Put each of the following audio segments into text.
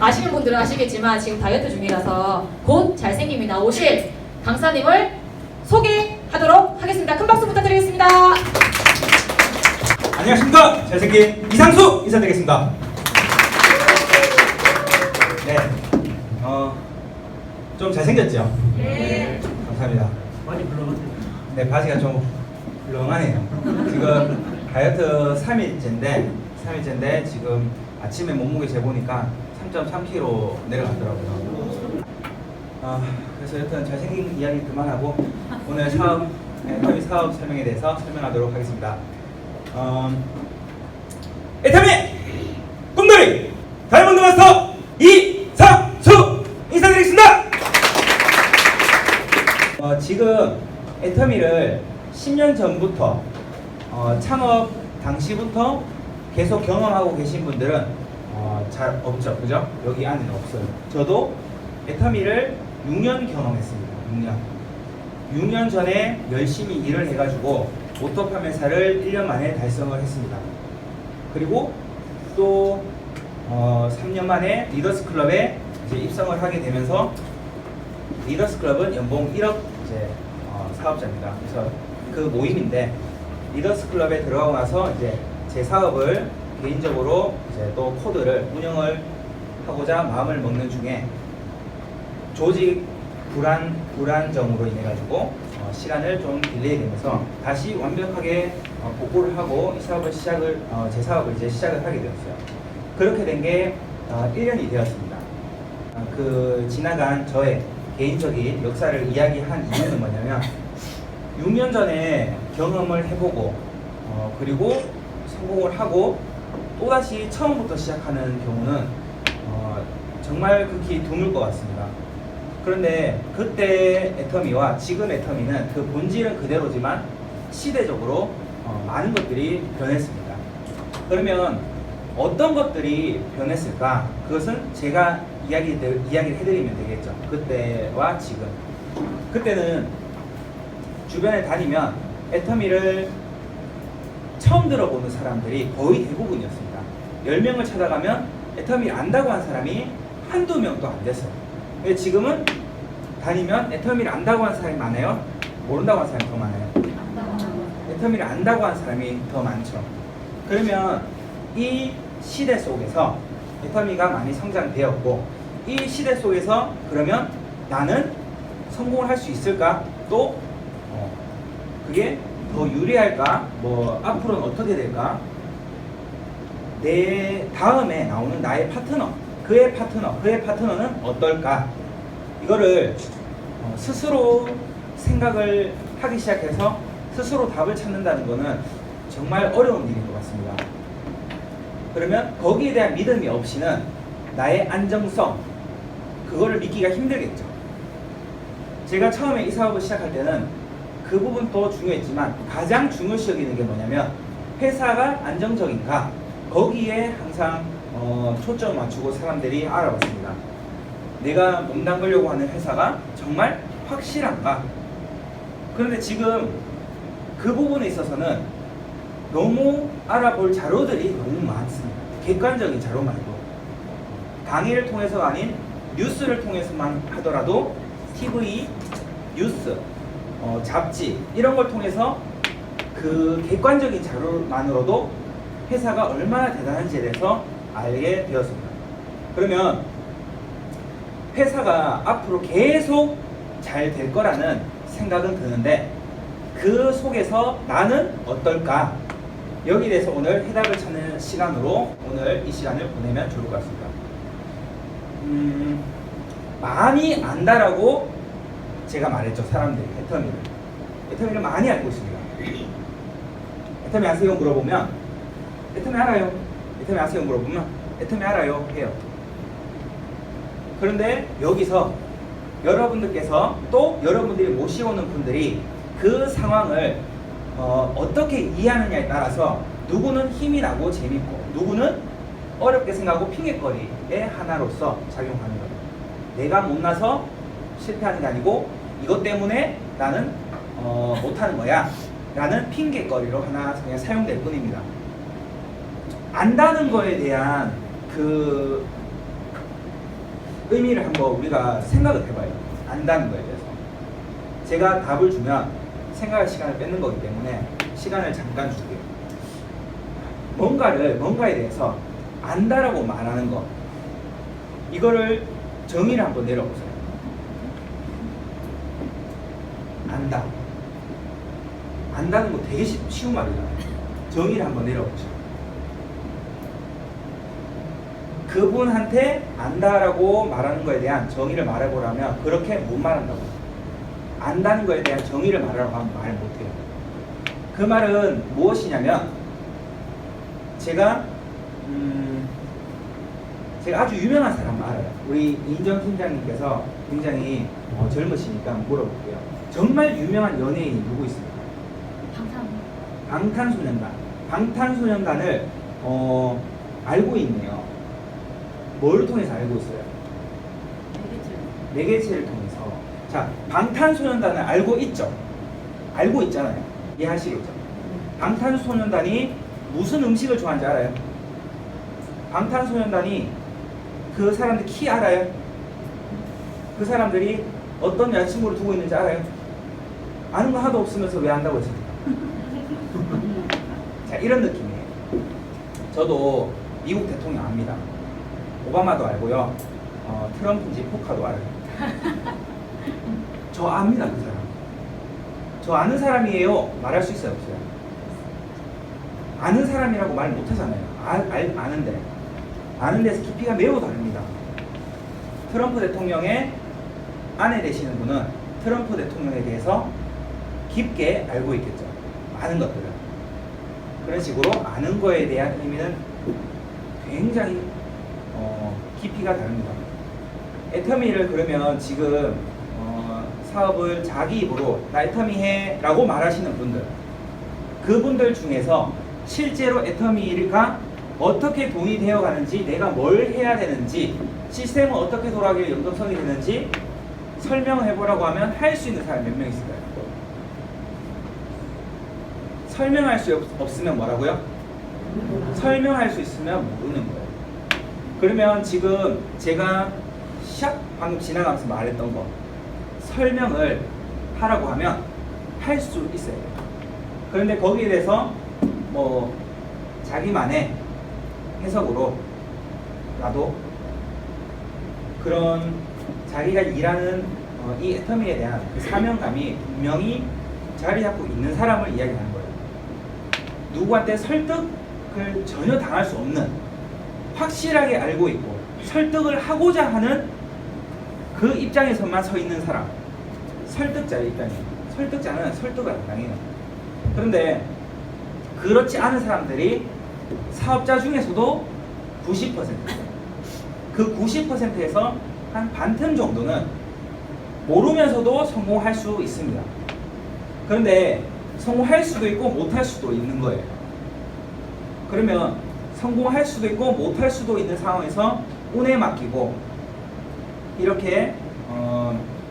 아시는 분들은 아시겠지만 지금 다이어트 중이라서 곧 잘생김이 나오실 강사님을 소개하도록 하겠습니다. 큰 박수 부탁드리겠습니다. 안녕하십니까. 잘생긴 이상수 인사드리겠습니다. 네, 좀 잘생겼죠? 네. 감사합니다. 많이 불러보세요. 네, 바지가 좀 훌렁하네요. 지금 다이어트 3일째인데 지금 아침에 몸무게 재보니까 3.3kg 내려갔더라고요. 그래서 일단 잘생긴 이야기 그만하고 오늘 애터미 사업 설명에 대해서 설명하도록 하겠습니다. 애터미 꿈돌이 다이아몬드 마스터 이상수 인사드리겠습니다. 지금 애터미를 10년 전부터 창업 당시부터 계속 경험하고 계신 분들은 잘 없죠, 그죠? 여기 안에는 없어요. 저도 애터미를 6년 경험했습니다. 6년 전에 열심히 일을 해가지고 오토 판매사를 1년 만에 달성을 했습니다. 그리고 또 3년 만에 리더스 클럽에 이제 입성을 하게 되면서 리더스 클럽은 연봉 1억 이제 사업자입니다. 그래서 그 모임인데 리더스 클럽에 들어가고 나서 이제 제 사업을 개인적으로 이제 또 코드를 운영을 하고자 마음을 먹는 중에 조직 불안정으로 인해 가지고 시간을 좀 딜레이 되면서 다시 완벽하게 복구를 하고 이 사업을 제 사업을 이제 시작을 하게 되었어요. 그렇게 된 게 1년이 되었습니다. 그 지나간 저의 개인적인 역사를 이야기한 이유는 뭐냐면 6년 전에 경험을 해보고 그리고 성공을 하고 또다시 처음부터 시작하는 경우는 정말 극히 드물 것 같습니다. 그런데 그때 애터미와 지금 애터미는 그 본질은 그대로지만 시대적으로 많은 것들이 변했습니다. 그러면 어떤 것들이 변했을까? 그것은 제가 이야기를 해드리면 되겠죠. 그때와 지금. 그때는 주변에 다니면 애터미를 처음 들어보는 사람들이 거의 대부분이었습니다. 10명을 찾아가면 애터미를 안다고 한 사람이 한두 명도 안 됐어요. 근데 지금은 다니면 애터미를 안다고 한 사람이 많아요? 모른다고 한 사람이 더 많아요? 애터미를 안다고 한 사람이 더 많죠. 그러면 이 시대 속에서 애터미가 많이 성장되었고 이 시대 속에서 그러면 나는 성공을 할 수 있을까? 또 그게 더 유리할까? 뭐 앞으로는 어떻게 될까? 내 다음에 나오는 나의 파트너, 그의 파트너는 어떨까? 이거를 스스로 생각을 하기 시작해서 스스로 답을 찾는다는 것은 정말 어려운 일인 것 같습니다. 그러면 거기에 대한 믿음이 없이는 나의 안정성, 그거를 믿기가 힘들겠죠. 제가 처음에 이 사업을 시작할 때는 그 부분도 중요했지만 가장 중요시 여기는 게 뭐냐면 회사가 안정적인가, 거기에 항상 초점을 맞추고 사람들이 알아봤습니다. 내가 몸담으려고 하는 회사가 정말 확실한가? 그런데 지금 그 부분에 있어서는 너무 알아볼 자료들이 너무 많습니다. 객관적인 자료 말고 강의를 통해서가 아닌 뉴스를 통해서만 하더라도 TV, 뉴스, 잡지 이런 걸 통해서 그 객관적인 자료만으로도 회사가 얼마나 대단한지에 대해서 알게 되었습니다. 그러면 회사가 앞으로 계속 잘 될 거라는 생각은 드는데 그 속에서 나는 어떨까? 여기에 대해서 오늘 해답을 찾는 시간으로 오늘 이 시간을 보내면 좋을 것 같습니다. 많이 안다라고 제가 말했죠. 사람들이 애터미를 많이 알고 있습니다. 애터미 아세요? 물어보면 애터미 알아요. 애터미 아세요? 물어보면 애터미 알아요 해요. 그런데 여기서 여러분들께서 또 여러분들이 모시오는 분들이 그 상황을 어떻게 이해하느냐에 따라서 누구는 힘이 나고 재밌고 누구는 어렵게 생각하고 핑계거리의 하나로서 작용하는 거예요. 내가 못나서 실패하는 게 아니고 이것 때문에 나는 못하는 거야 라는 핑계거리로 하나 그냥 사용될 뿐입니다. 안다는 거에 대한 그 의미를 한번 우리가 생각을 해봐요. 안다는 거에 대해서. 제가 답을 주면 생각할 시간을 뺏는 거기 때문에 시간을 잠깐 줄게요. 뭔가에 대해서 안다라고 말하는 거, 이거를 정의를 한번 내려보세요. 안다. 안다는 거 되게 쉬운 말이잖아요. 정의를 한번 내려보죠. 그분한테 안다라고 말하는 거에 대한 정의를 말해보라면 그렇게 못 말한다고. 안다는 거에 대한 정의를 말하라고 하면 말 못해요. 그 말은 무엇이냐면 제가 아주 유명한 사람 알아요. 우리 이인정 팀장님께서 굉장히 젊으시니까 물어볼게요. 정말 유명한 연예인이 누구 있습니까? 방탄소년단. 방탄소년단을 알고 있네요. 뭘 통해서 알고 있어요? 매개체를 통해서. 자, 방탄소년단을 알고 있죠? 알고 있잖아요. 이해하시겠죠? 방탄소년단이 무슨 음식을 좋아하는지 알아요? 방탄소년단이 그 사람들 키 알아요? 그 사람들이 어떤 여자친구를 두고 있는지 알아요? 아는 거 하나도 없으면서 왜 안다고 했습니까? 자, 이런 느낌이에요. 저도 미국 대통령 압니다. 오바마도 알고요. 트럼프인지 포카도 알아요. 저 압니다, 그 사람. 저 아는 사람이에요. 말할 수 있어요, 없어요? 아는 사람이라고 말 못하잖아요. 아는데. 아는 데서 깊이가 매우 다릅니다. 트럼프 대통령의 아내 되시는 분은 트럼프 대통령에 대해서 깊게 알고 있겠죠. 많은 것들을. 그런 식으로 아는 거에 대한 의미는 굉장히 깊이가 다릅니다. 애터미를 그러면 지금 사업을 자기 입으로 나 애터미 해 라고 말하시는 분들, 그분들 중에서 실제로 애터미가 어떻게 돈이 되어 가는지, 내가 뭘 해야 되는지, 시스템은 어떻게 돌아가길 연동성이 되는지 설명을 해보라고 하면 할 수 있는 사람 몇 명 있을까요? 설명할 수 없으면 뭐라고요? 설명할 수 있으면 모르는 거예요. 그러면 지금 제가 샥 방금 지나가면서 말했던 거 설명을 하라고 하면 할 수 있어요. 그런데 거기에 대해서 뭐 자기만의 해석으로 나도 그런 자기가 일하는 이 애터미에 대한 그 사명감이 분명히 자리 잡고 있는 사람을 이야기하는 거예요. 누구한테 설득을 전혀 당할 수 없는, 확실하게 알고 있고 설득을 하고자 하는 그 입장에서만 서 있는 사람, 설득자의 입장이에요. 설득자는 설득을 안 당해요. 그런데 그렇지 않은 사람들이 사업자 중에서도 90%, 그 90%에서 한 반틈 정도는 모르면서도 성공할 수 있습니다. 그런데 성공할 수도 있고 못할 수도 있는 거예요. 그러면 성공할 수도 있고 못할 수도 있는 상황에서 운에 맡기고 이렇게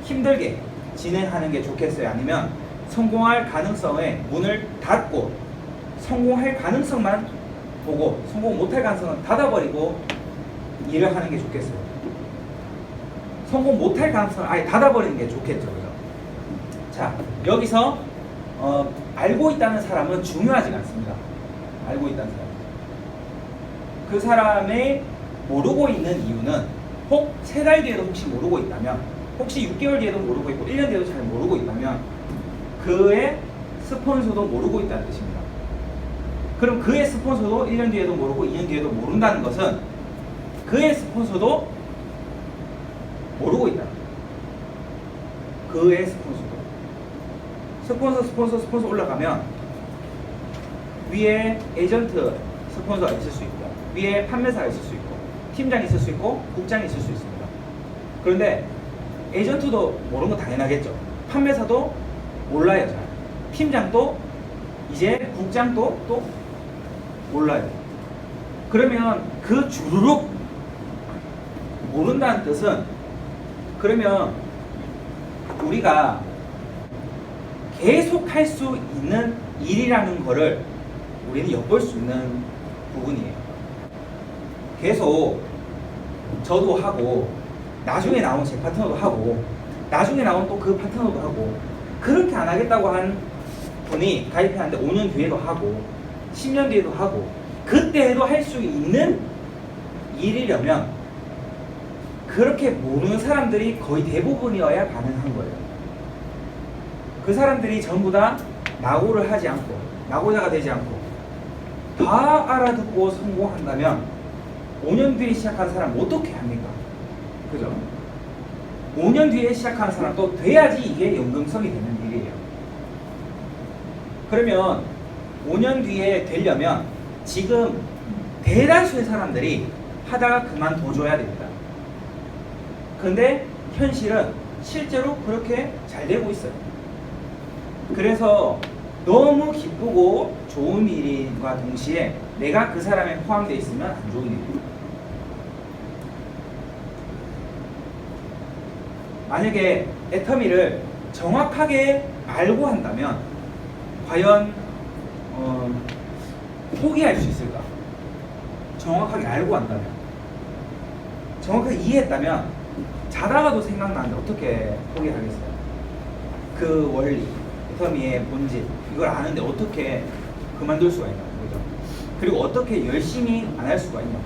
힘들게 진행하는 게 좋겠어요? 아니면 성공할 가능성에 문을 닫고 성공할 가능성만 보고 성공 못할 가능성은 닫아버리고 일을 하는 게 좋겠어요? 성공 못할 가능성을 아예 닫아버리는 게 좋겠죠. 그죠? 자, 여기서 알고 있다는 사람은 중요하지 않습니다. 알고 있다는 사람. 그 사람의 모르고 있는 이유는 혹 3달 뒤에도 혹시 모르고 있다면, 혹시 6개월 뒤에도 모르고 있고 1년 뒤에도 잘 모르고 있다면 그의 스폰서도 모르고 있다는 뜻입니다. 그럼 그의 스폰서도 1년 뒤에도 모르고 2년 뒤에도 모른다는 것은 그의 스폰서도 모르고 있다. 그의 스폰서 올라가면 위에 에이전트 스폰서가 있을 수 있고 위에 판매사가 있을 수 있고 팀장이 있을 수 있고 국장이 있을 수 있습니다. 그런데 에이전트도 모르는 건 당연하겠죠. 판매사도 몰라요. 잘. 팀장도 이제 국장도 또 몰라요. 그러면 그 주르륵 모른다는 뜻은, 그러면 우리가 계속 할 수 있는 일이라는 거를 우리는 엿볼 수 있는 부분이에요. 계속 저도 하고 나중에 나온 제 파트너도 하고 나중에 나온 또 그 파트너도 하고 그렇게 안 하겠다고 한 분이 가입했는데 5년 뒤에도 하고 10년 뒤에도 하고 그때 해도 할 수 있는 일이려면 그렇게 모르는 사람들이 거의 대부분이어야 가능한 거예요. 그 사람들이 전부 다 낙오를 하지 않고 낙오자가 되지 않고 다 알아듣고 성공한다면 5년 뒤에 시작한 사람 어떻게 합니까? 그죠? 5년 뒤에 시작하는 사람도 돼야지 이게 연금성이 되는 일이에요. 그러면 5년 뒤에 되려면 지금 대다수의 사람들이 하다가 그만둬줘야 됩니다. 근데 현실은 실제로 그렇게 잘 되고 있어요. 그래서 너무 기쁘고 좋은 일과 동시에 내가 그 사람에 포함되어 있으면 안 좋은 일이에요. 만약에 애터미를 정확하게 알고 한다면 과연 포기할 수 있을까? 정확하게 알고 한다면 정확하게 이해했다면 자다가도 생각나는데 어떻게 포기하겠어요? 그 원리, 애터미의 본질 이걸 아는데 어떻게 그만둘 수가 있냐 그죠? 그리고 어떻게 열심히 안 할 수가 있냐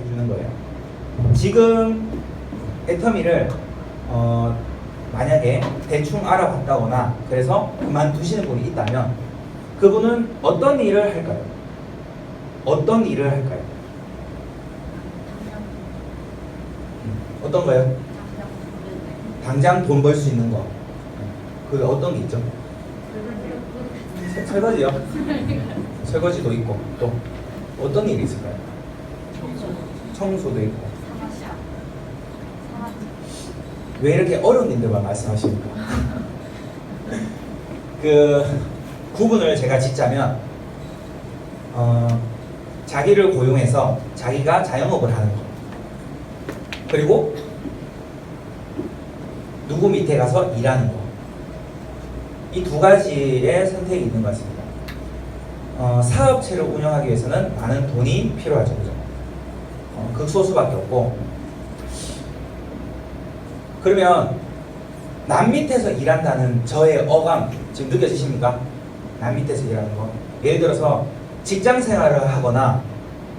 해주는 거예요. 지금 애터미를 만약에 대충 알아봤다거나 그래서 그만두시는 분이 있다면 그분은 어떤 일을 할까요? 어떤 일을 할까요? 어떤 거요? 당장 돈 벌 수 있는 거. 그 어떤 게 있죠? 설거지요? 설거지도 있고 또 어떤 일이 있을까요? 청소도 있고. 왜 이렇게 어려운 일들만 말씀하십니까? 그 구분을 제가 짓자면 자기를 고용해서 자기가 자영업을 하는 거 그리고 누구 밑에 가서 일하는 거 이 두 가지의 선택이 있는 것 같습니다. 사업체를 운영하기 위해서는 많은 돈이 필요하죠. 그죠? 극소수밖에 없고 그러면 남 밑에서 일한다는 저의 어감 지금 느껴지십니까? 남 밑에서 일하는 거. 예를 들어서 직장 생활을 하거나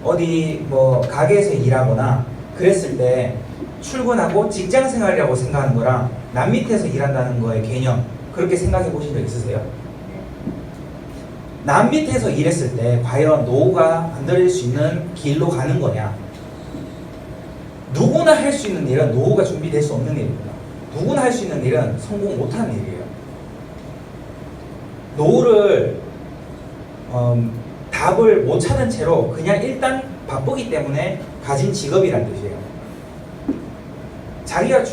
어디 뭐 가게에서 일하거나 그랬을 때 출근하고 직장 생활이라고 생각하는 거랑 남 밑에서 일한다는 거의 개념 그렇게 생각해 보신 적 있으세요? 남 밑에서 일했을 때 과연 노후가 만들어질 수 있는 길로 가는 거냐? 누구나 할 수 있는 일은 노후가 준비될 수 없는 일입니다. 누구나 할 수 있는 일은 성공 못하는 일이에요. 노후를 답을 못 찾은 채로 그냥 일단 바쁘기 때문에 가진 직업이란 뜻이에요. 자기가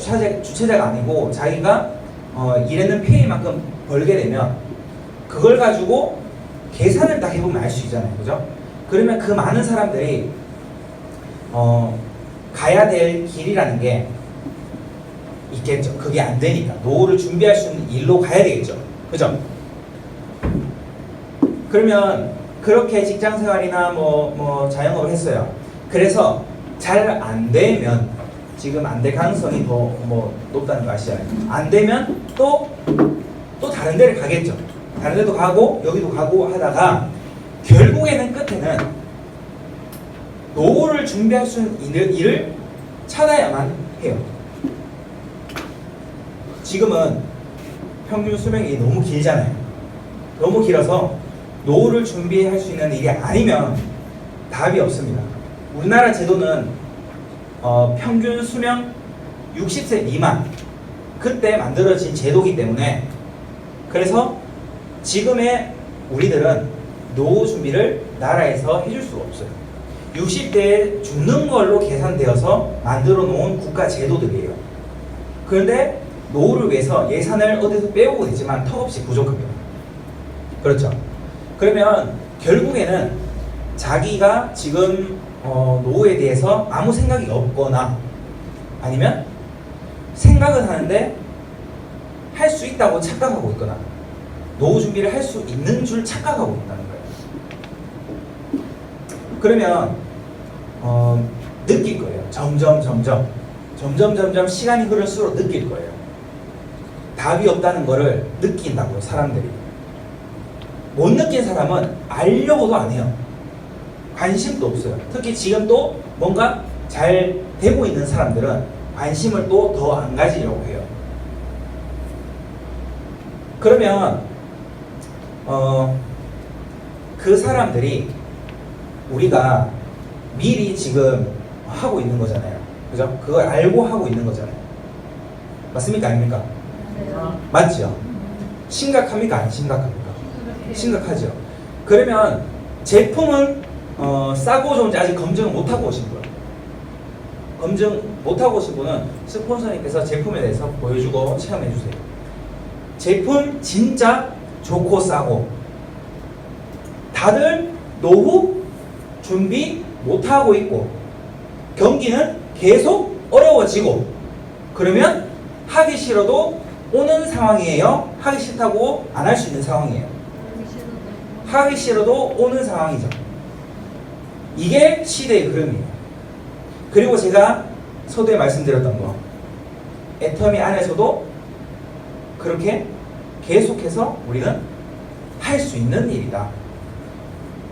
주체자가 아니고 자기가 일하는 페이만큼 벌게 되면 그걸 가지고 계산을 딱 해보면 알 수 있잖아요. 그죠? 그러면 그 많은 사람들이 가야 될 길이라는 게 있겠죠. 그게 안 되니까 노후를 준비할 수 있는 일로 가야 되겠죠. 그죠? 그러면 그렇게 직장생활이나 뭐 자영업을 했어요. 그래서 잘 안 되면 지금 안 될 가능성이 더 높다는 거 아시잖아요. 안 되면 또 다른 데를 가겠죠. 다른 데도 가고 여기도 가고 하다가 결국에는 끝에는 노후를 준비할 수 있는 일을 찾아야만 해요. 지금은 평균 수명이 너무 길잖아요. 너무 길어서 노후를 준비할 수 있는 일이 아니면 답이 없습니다. 우리나라 제도는 평균 수명 60세 미만 그때 만들어진 제도이기 때문에 그래서 지금의 우리들은 노후 준비를 나라에서 해줄 수가 없어요. 60대에 죽는 걸로 계산되어서 만들어 놓은 국가 제도들이에요. 그런데 노후를 위해서 예산을 어디서 빼오고 있지만 턱없이 부족합니다. 그렇죠? 그러면 결국에는 자기가 지금 노후에 대해서 아무 생각이 없거나 아니면 생각은 하는데 할 수 있다고 착각하고 있거나 노후 준비를 할 수 있는 줄 착각하고 있다는 거예요. 그러면 느낄 거예요. 점점 점점 시간이 흐를수록 느낄 거예요. 답이 없다는 거를 느낀다고요, 사람들이. 못 느낀 사람은 알려고도 안 해요. 관심도 없어요. 특히 지금 또 뭔가 잘 되고 있는 사람들은 관심을 또 더 안 가지려고 해요. 그러면 그 사람들이 우리가 미리 지금 하고 있는 거잖아요. 그죠? 그걸 알고 하고 있는 거잖아요. 맞습니까? 아닙니까? 맞죠? 심각합니까? 안 심각합니까? 심각하죠. 그러면 제품을 싸고 좋은지 아직 검증을 못하고 오신 분, 검증 못하고 오신 분은 스폰서님께서 제품에 대해서 보여주고 체험해 주세요. 제품 진짜 좋고 싸고 다들 노후 준비 못하고 있고 경기는 계속 어려워지고 그러면 하기 싫어도 오는 상황이에요? 하기 싫다고 안 할 수 있는 상황이에요? 하기 싫어도 오는 상황이죠. 이게 시대의 흐름이에요. 그리고 제가 서두에 말씀드렸던 거, 애터미 안에서도 그렇게 계속해서 우리는 할 수 있는 일이다.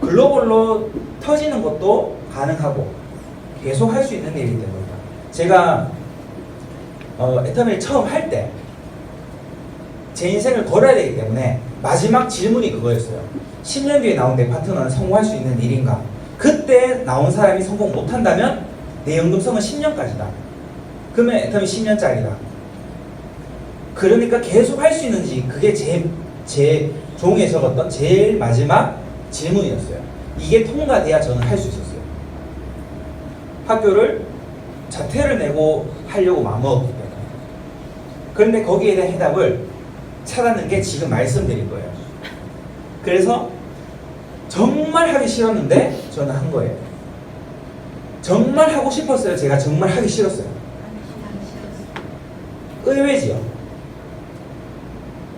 글로벌로 터지는 것도 가능하고 계속 할 수 있는 일이기 때문입니다. 제가 애터미를 처음 할 때 제 인생을 걸어야 되기 때문에 마지막 질문이 그거였어요. 10년 뒤에 나온 내 파트너는 성공할 수 있는 일인가? 그때 나온 사람이 성공 못한다면 내 연금성은 10년까지다. 그러면 애터미 10년짜리다. 그러니까 계속 할 수 있는지 그게 제 종이에 적었던 제일 마지막 질문이었어요. 이게 통과돼야 저는 할 수 있었어요. 학교를 자퇴를 내고 하려고 마음먹었기 때문에. 그런데 거기에 대한 해답을 찾아낸 게 지금 말씀드린 거예요. 그래서 정말 하기 싫었는데 저는 한 거예요. 정말 하고 싶었어요. 제가 정말 하기 싫었어요. 의외지요.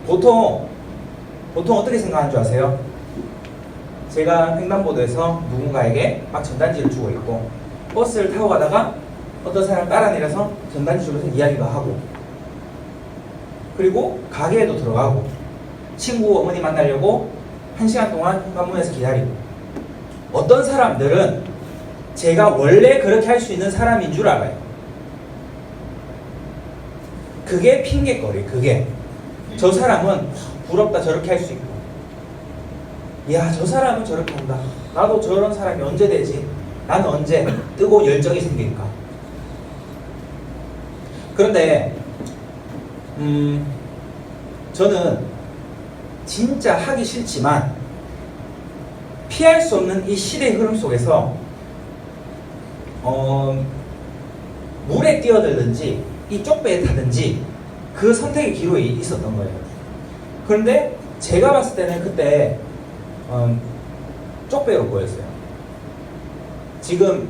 보통 어떻게 생각하는 줄 아세요? 제가 횡단보도에서 누군가에게 막 전단지를 주고 있고 버스를 타고 가다가 어떤 사람 따라 내려서 전단지 주면서 이야기도 하고 그리고 가게에도 들어가고 친구 어머니 만나려고 1시간 동안 현관문에서 기다리고 어떤 사람들은 제가 원래 그렇게 할 수 있는 사람인 줄 알아요. 그게 핑계거리. 그게 저 사람은 부럽다 저렇게 할 수 있고 야 저 사람은 저렇게 한다. 나도 저런 사람이 언제 되지? 나는 언제 뜨거운 열정이 생길까? 그런데 저는 진짜 하기 싫지만 피할 수 없는 이 시대의 흐름 속에서 물에 뛰어들든지 이 쪽배에 타든지 그 선택의 기로에 있었던 거예요. 그런데 제가 봤을 때는 그때 쪽배로 보였어요. 지금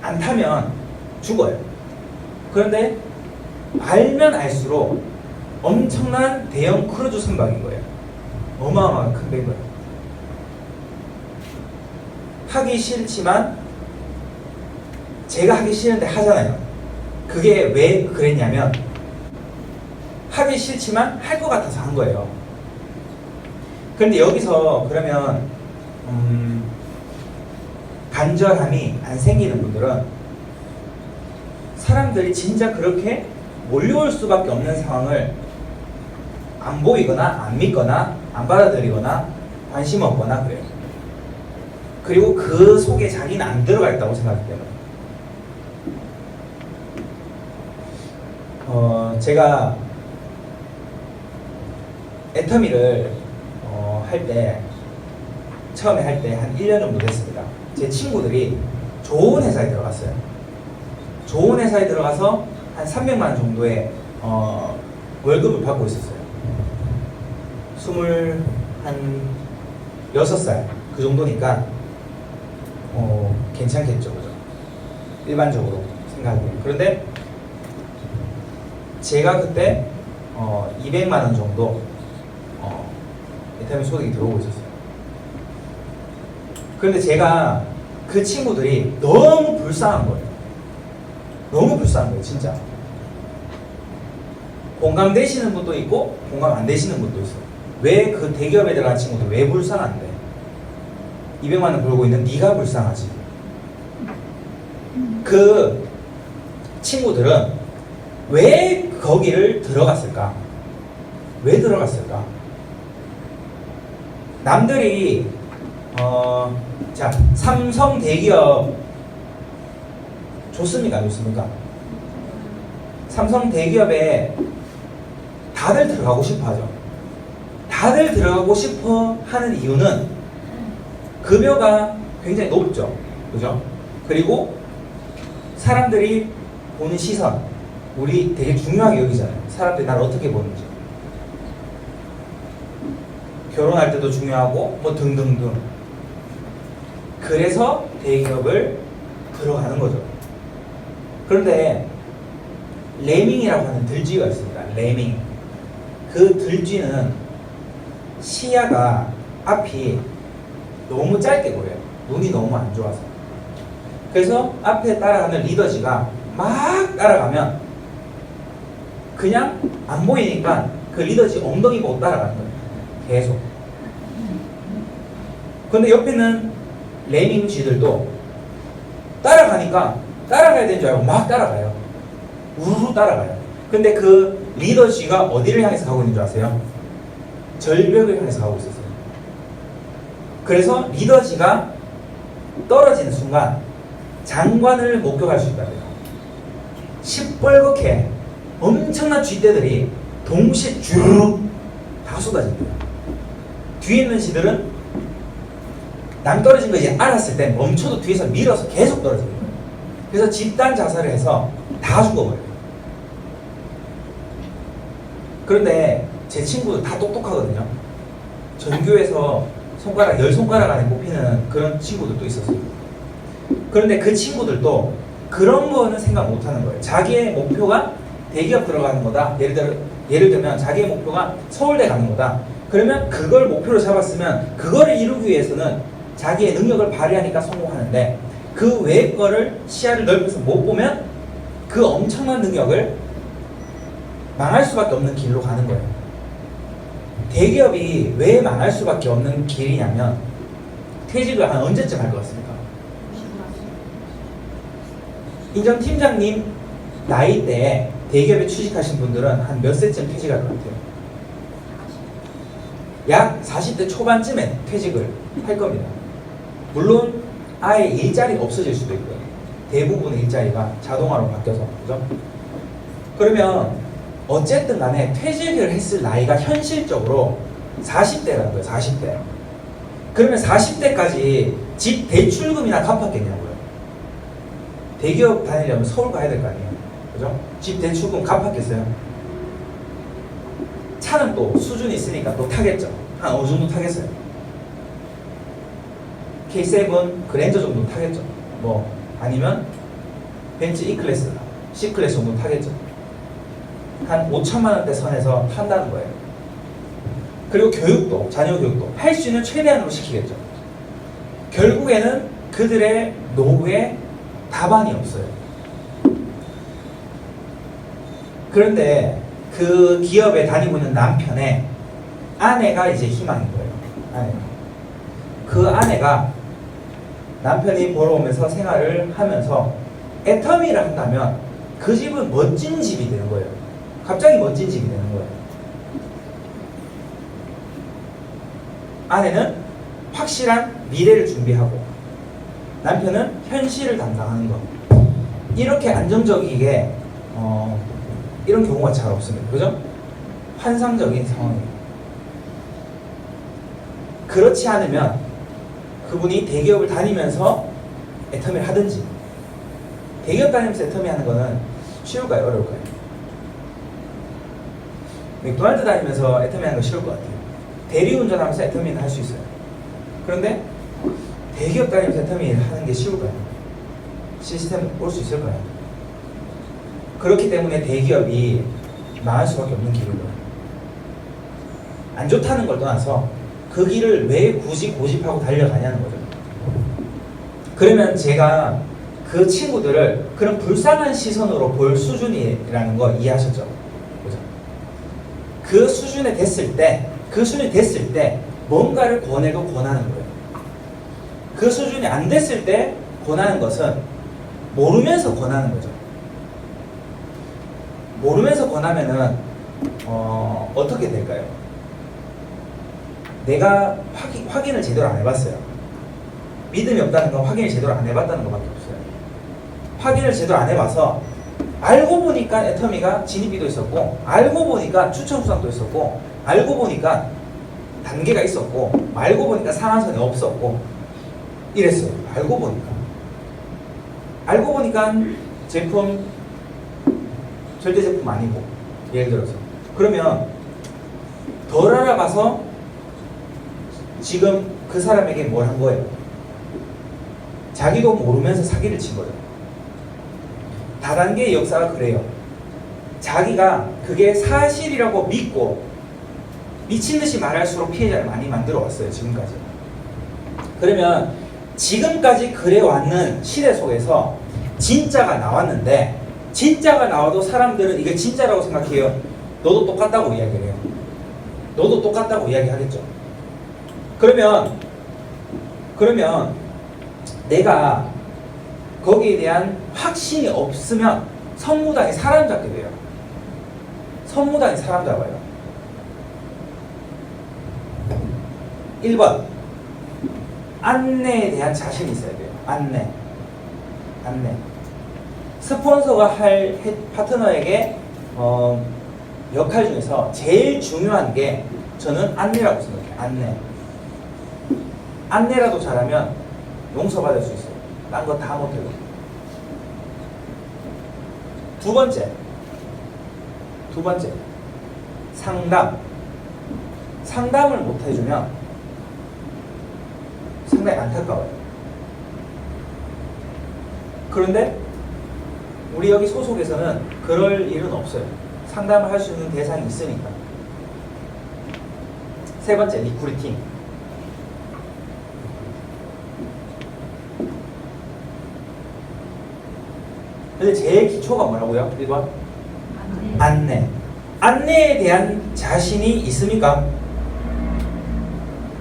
안 타면 죽어요. 그런데 알면 알수록 엄청난 대형 크루즈 선박인 거예요. 어마어마한 큰 배인 거예요. 하기 싫지만 제가 하기 싫은데 하잖아요. 그게 왜 그랬냐면 하기 싫지만 할 것 같아서 한 거예요. 그런데 여기서 그러면 간절함이 안 생기는 분들은 사람들이 진짜 그렇게 몰려올 수밖에 없는 상황을 안 보이거나 안 믿거나 안 받아들이거나 관심 없거나 그래요. 그리고 그 속에 자기는 안 들어가 있다고 생각하기 때문에 제가 애터미를 할 때 처음에 할 때 한 1년 정도 됐습니다. 제 친구들이 좋은 회사에 들어갔어요. 좋은 회사에 들어가서 한 300만 원 정도의 월급을 받고 있었어요. 26살 그 정도니까 괜찮겠죠, 그죠? 일반적으로 생각하기에. 그런데 제가 그때 200만 원 정도 애터미 소득이 들어오고 있었어요. 그런데 제가 그 친구들이 너무 불쌍한 거예요. 너무 불쌍한 거예요, 진짜. 공감되시는 분도 있고 공감 안 되시는 분도 있어요. 왜 그 대기업에 들어간 친구들 왜 불쌍한데? 200만 원 벌고 있는 네가 불쌍하지. 그 친구들은 왜 거기를 들어갔을까? 왜 들어갔을까? 남들이 자, 삼성 대기업 좋습니까? 안 좋습니까? 삼성 대기업에 다들 들어가고 싶어 하죠. 다들 들어가고 싶어 하는 이유는 급여가 굉장히 높죠. 그죠? 그리고 사람들이 보는 시선, 우리 되게 중요하게 여기잖아요. 사람들이 나를 어떻게 보는지. 결혼할 때도 중요하고 뭐 등등등. 그래서 대기업을 들어가는 거죠. 그런데 레밍이라고 하는 들쥐가 있습니다. 레밍. 그 들쥐는 시야가 앞이 너무 짧게 보여요. 눈이 너무 안 좋아서. 그래서 앞에 따라가는 리더지가 막 따라가면 그냥 안 보이니까 그 리더지 엉덩이 보고 따라가는 거예요. 계속. 근데 옆에는 레밍 쥐들도 따라가니까 따라가야 되는 줄 알고 막 따라가요. 우르르 따라가요. 근데 그 리더 쥐가 어디를 향해서 가고 있는 줄 아세요? 절벽을 향해서 가고 있었어요. 그래서 리더 쥐가 떨어지는 순간 장관을 목격할 수 있다고요. 시뻘겋게 엄청난 쥐떼들이 동시에 쭉 다 쏟아집니다. 뒤에 있는 쥐들은 남 떨어진 거 이제 알았을 때 멈춰도 뒤에서 밀어서 계속 떨어집니다. 그래서 집단 자살을 해서 다 죽어버려요. 그런데 제 친구들 다 똑똑하거든요. 전교에서 손가락 10손가락 안에 꼽히는 그런 친구들도 있었어요. 그런데 그 친구들도 그런 거는 생각 못 하는 거예요. 자기의 목표가 대기업 들어가는 거다. 예를 들면 자기의 목표가 서울대 가는 거다. 그러면 그걸 목표로 잡았으면 그거를 이루기 위해서는 자기의 능력을 발휘하니까 성공하는데 그 외의 거를 시야를 넓혀서 못 보면 그 엄청난 능력을 망할 수밖에 없는 길로 가는 거예요. 대기업이 왜 망할 수밖에 없는 길이냐면 퇴직을 한 언제쯤 할 것 같습니까? 인정 팀장님 나이대에 대기업에 취직하신 분들은 한 몇 세쯤 퇴직할 것 같아요? 약 40대 초반쯤에 퇴직을 할 겁니다. 물론 아예 일자리가 없어질 수도 있고요. 대부분의 일자리가 자동화로 바뀌어서. 그죠? 그러면 어쨌든 간에 퇴직을 했을 나이가 현실적으로 40대라는 거예요. 40대. 그러면 40대까지 집 대출금이나 갚았겠냐고요. 대기업 다니려면 서울 가야 될 거 아니에요. 그죠? 집 대출금 갚았겠어요? 차는 또 수준이 있으니까 또 타겠죠. 한 어느 정도 타겠어요? K7 그랜저 정도 타겠죠. 뭐 아니면 벤츠 E클래스, C클래스 정도 타겠죠. 한 5천만 원대 선에서 탄다는 거예요. 그리고 교육도, 자녀 교육도 할 수 있는 최대한으로 시키겠죠. 결국에는 그들의 노후에 답안이 없어요. 그런데 그 기업에 다니고 있는 남편의 아내가 이제 희망인 거예요. 아내가. 그 아내가 남편이 벌어오면서 생활을 하면서 애터미를 한다면 그 집은 멋진 집이 되는 거예요. 갑자기 멋진 집이 되는 거예요. 아내는 확실한 미래를 준비하고 남편은 현실을 담당하는 것. 이렇게 안정적이게 이런 경우가 잘 없습니다. 그죠? 환상적인 상황이에요. 그렇지 않으면 그분이 대기업을 다니면서 애터미를 하든지 대기업 다니면서 애터미 하는 거는 쉬울까요? 어려울까요? 맥도날드 다니면서 애터미 하는 거 쉬울 것 같아요. 대리운전하면서 애터미는 할 수 있어요. 그런데 대기업 다니면서 애터미 하는 게 쉬울까요? 시스템 올 수 있을까요? 그렇기 때문에 대기업이 망할 수밖에 없는 길이고요. 안 좋다는 걸 떠나서 그 길을 왜 굳이 고집하고 달려가냐는 거죠. 그러면 제가 그 친구들을 그런 불쌍한 시선으로 볼 수준이라는 거 이해하셨죠? 그죠? 그 수준이 됐을 때 뭔가를 권해도 권하는 거예요. 그 수준이 안 됐을 때 권하는 것은 모르면서 권하는 거죠. 모르면서 권하면은 어떻게 될까요? 내가 확인을 제대로 안 해봤어요. 믿음이 없다는 건 확인을 제대로 안 해봤다는 것밖에 없어요. 확인을 제대로 안 해봐서 알고 보니까 애터미가 진입비도 있었고, 알고 보니까 추천 수당도 있었고, 알고 보니까 단계가 있었고, 알고 보니까 상한선이 없었고 이랬어요. 알고 보니까 제품 절대 제품 아니고, 예를 들어서 그러면 덜 알아봐서 지금 그 사람에게 뭘 한 거예요? 자기도 모르면서 사기를 친 거죠. 다단계의 역사가 그래요. 자기가 그게 사실이라고 믿고 미친듯이 말할수록 피해자를 많이 만들어 왔어요. 지금까지. 그러면 지금까지 그래왔는 시대 속에서 진짜가 나왔는데, 진짜가 나와도 사람들은 이게 진짜라고 생각해요. 너도 똑같다고 이야기를 해요. 너도 똑같다고 이야기하겠죠. 그러면 내가 거기에 대한 확신이 없으면 선무당이 사람 잡게 돼요. 선무당이 사람 잡아요. 1번, 안내에 대한 자신이 있어야 돼요. 안내. 스폰서가 할 파트너에게 역할 중에서 제일 중요한 게 저는 안내라고 생각해요. 안내라도 잘하면 용서받을 수 있어요. 딴 거 다 못해도. 두 번째, 상담을 못 해주면 상당히 안타까워요. 그런데 우리 여기 소속에서는 그럴 일은 없어요. 상담을 할 수 있는 대상이 있으니까. 세 번째, 리크루팅. 근데 제일 기초가 뭐라고요? 1번? 안내에 대한 자신이 있습니까?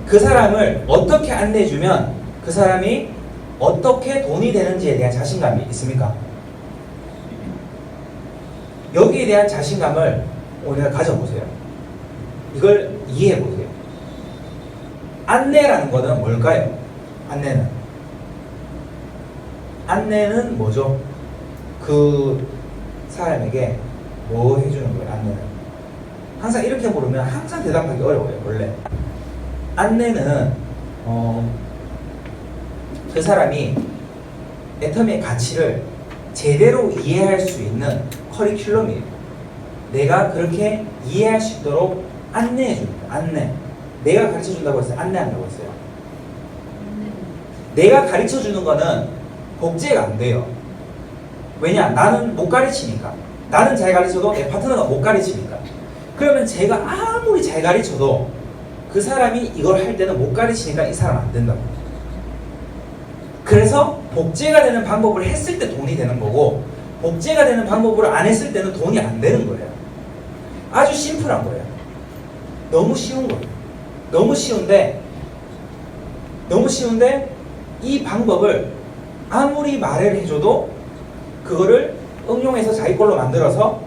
그 사람을 어떻게 안내해주면 그 사람이 어떻게 돈이 되는지에 대한 자신감이 있습니까? 여기에 대한 자신감을 오늘 가져보세요. 이걸 이해해보세요. 안내라는 거는 뭘까요? 안내는 뭐죠? 그 사람에게 뭐 해주는 거예요? 안내는 항상 이렇게 물으면 항상 대답하기 어려워요. 원래 안내는 그 사람이 애터미의 가치를 제대로 이해할 수 있는 커리큘럼이에요. 내가 그렇게 이해할 수 있도록 안내해줍니다. 내가 가르쳐준다고 했어요? 안내한다고 했어요? 내가 가르쳐주는 거는 복제가 안 돼요. 왜냐? 나는 못 가르치니까. 나는 잘 가르쳐도 내 파트너가 못 가르치니까. 그러면 제가 아무리 잘 가르쳐도 그 사람이 이걸 할 때는 못 가르치니까 이 사람 안 된다고. 그래서 복제가 되는 방법을 했을 때 돈이 되는 거고, 복제가 되는 방법을 안 했을 때는 돈이 안 되는 거예요. 아주 심플한 거예요. 너무 쉬운 거예요. 너무 쉬운데 이 방법을 아무리 말을 해줘도 그거를 응용해서 자기 걸로 만들어서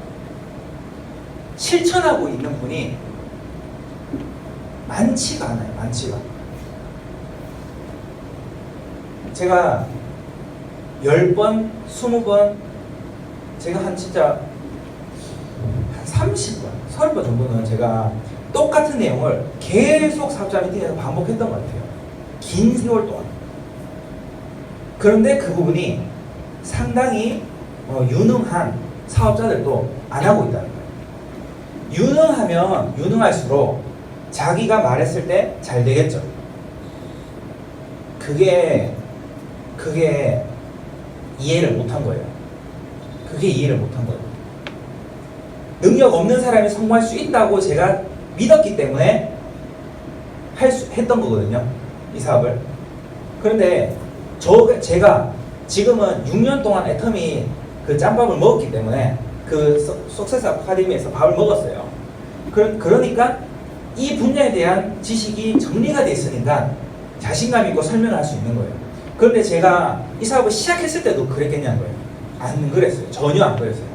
실천하고 있는 분이 많지가 않아요. 제가 10번, 20번, 제가 한 30번, 30번 정도는 제가 똑같은 내용을 계속 사업자 미팅에서 반복했던 것 같아요. 긴 세월 동안. 그런데 그 부분이 상당히 유능한 사업자들도 안 하고 있다는 거예요. 유능하면 유능할수록 자기가 말했을 때 잘 되겠죠. 그게 이해를 못한 거예요. 능력 없는 사람이 성공할 수 있다고 제가 믿었기 때문에 했던 거거든요. 이 사업을. 그런데 제가 지금은 6년 동안 애터미 그 짬밥을 먹었기 때문에 그 석세스 아카데미에서 밥을 먹었어요. 그러니까 이 분야에 대한 지식이 정리가 돼 있으니까 자신감 있고 설명을 할 수 있는 거예요. 그런데 제가 이 사업을 시작했을 때도 그랬겠냐는 거예요. 안 그랬어요. 전혀 안 그랬어요.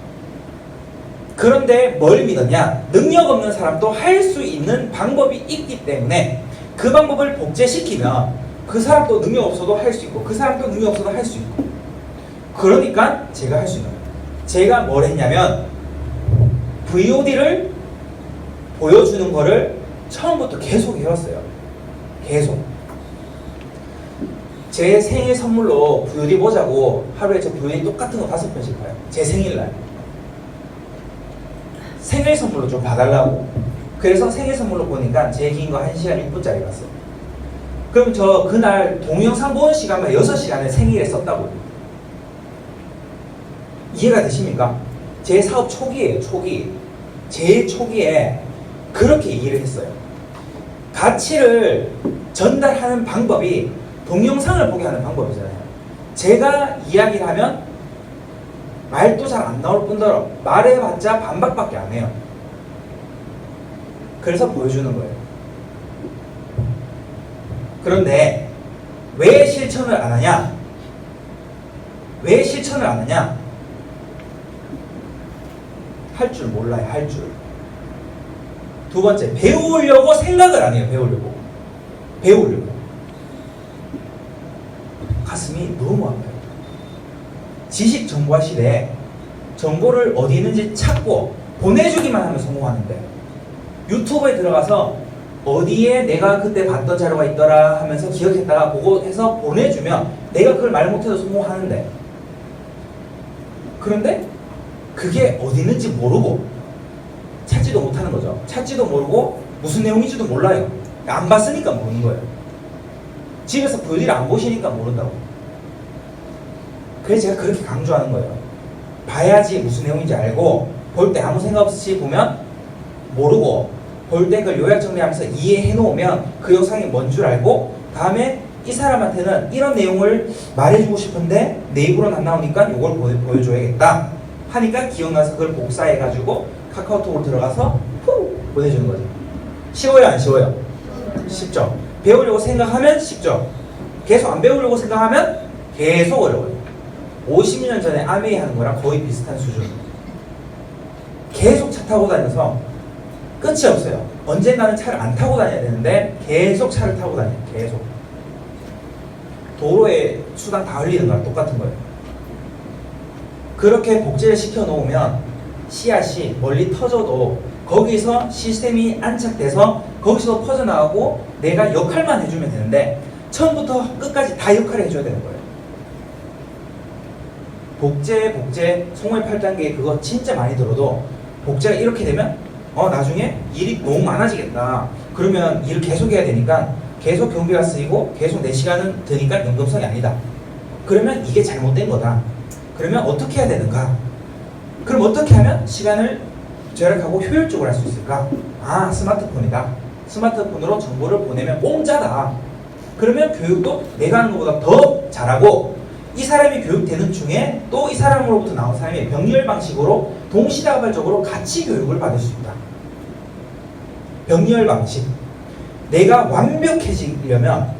그런데 뭘 믿었냐? 능력 없는 사람도 할 수 있는 방법이 있기 때문에 그 방법을 복제시키면 그 사람도 능력 없어도 할 수 있고 그 사람도 능력 없어도 할 수 있고 그러니까 제가 할 수 있는 거예요. 제가 뭘 했냐면 VOD를 보여주는 거를 처음부터 계속 해왔어요. 계속. 제 생일 선물로 VOD 보자고 하루에 저 VOD 똑같은 거 5편씩 봐요. 제 생일날. 생일 선물로 좀 봐달라고. 그래서 생일 선물로 보니까 제 긴 거 1시간 6분짜리 봤어요. 그럼 저 그날 동영상 보는 시간만 6시간을 생일에 썼다고요. 이해가 되십니까? 제 사업 초기예요. 초기. 제일 초기에 그렇게 얘기를 했어요. 가치를 전달하는 방법이 동영상을 보게 하는 방법이잖아요. 제가 이야기를 하면 말도 잘 안 나올 뿐더러 말해봤자 반박밖에 안 해요. 그래서 보여주는 거예요. 그런데 왜 실천을 안 하냐? 왜 실천을 안 하냐? 할 줄 몰라요. 할 줄. 두 번째, 배우려고 생각을 안 해요. 배우려고. 가슴이 너무 아파요. 지식 정보화 시대에 정보를 어디 있는지 찾고 보내주기만 하면 성공하는데 유튜브에 들어가서 어디에 내가 그때 봤던 자료가 있더라 하면서 기억했다가 그거 해서 보내주면 내가 그걸 말 못해도 성공하는데 그런데 그게 어디 있는지 모르고 찾지도 못하는 거죠. 찾지도 모르고 무슨 내용인지도 몰라요. 안 봤으니까 모르는 거예요. 집에서 볼일 안 보시니까 모른다고. 그래서 제가 그렇게 강조하는 거예요. 봐야지 무슨 내용인지 알고 볼 때 아무 생각 없이 보면 모르고 볼 때 그걸 요약 정리하면서 이해해 놓으면 그 영상이 뭔 줄 알고 다음에 이 사람한테는 이런 내용을 말해주고 싶은데 내 입으로는 안 나오니까 이걸 보여줘야겠다 하니까 기억나서 그걸 복사해가지고 카카오톡으로 들어가서 보내주는 거죠. 쉬워요 안 쉬워요? 쉽죠. 배우려고 생각하면 쉽죠. 계속 안 배우려고 생각하면 계속 어려워요. 50년 전에 아메이 하는 거랑 거의 비슷한 수준. 계속 차 타고 다녀서 끝이 없어요. 언젠가는 차를 안 타고 다녀야 되는데 계속 차를 타고 다녀요. 계속. 도로에 수단 다 흘리는 거랑 똑같은 거예요. 그렇게 복제를 시켜 놓으면 씨앗이 멀리 터져도 거기서 시스템이 안착돼서 거기서 퍼져나가고 내가 역할만 해주면 되는데 처음부터 끝까지 다 역할을 해줘야 되는 거예요. 복제 송월 8단계 그거 진짜 많이 들어도 복제가 이렇게 되면 나중에 일이 너무 많아지겠다. 그러면 일을 계속 해야 되니까 계속 경비가 쓰이고 계속 내 시간은 드니까 연금성이 아니다. 그러면 이게 잘못된 거다. 그러면 어떻게 해야 되는가? 그럼 어떻게 하면 시간을 절약하고 효율적으로 할 수 있을까? 아, 스마트폰이다. 스마트폰으로 정보를 보내면 공짜다. 그러면 교육도 내가 하는 것보다 더 잘하고 이 사람이 교육되는 중에 또 이 사람으로부터 나온 사람이 병렬 방식으로 동시다발적으로 같이 교육을 받을 수 있다. 병렬 방식. 내가 완벽해지려면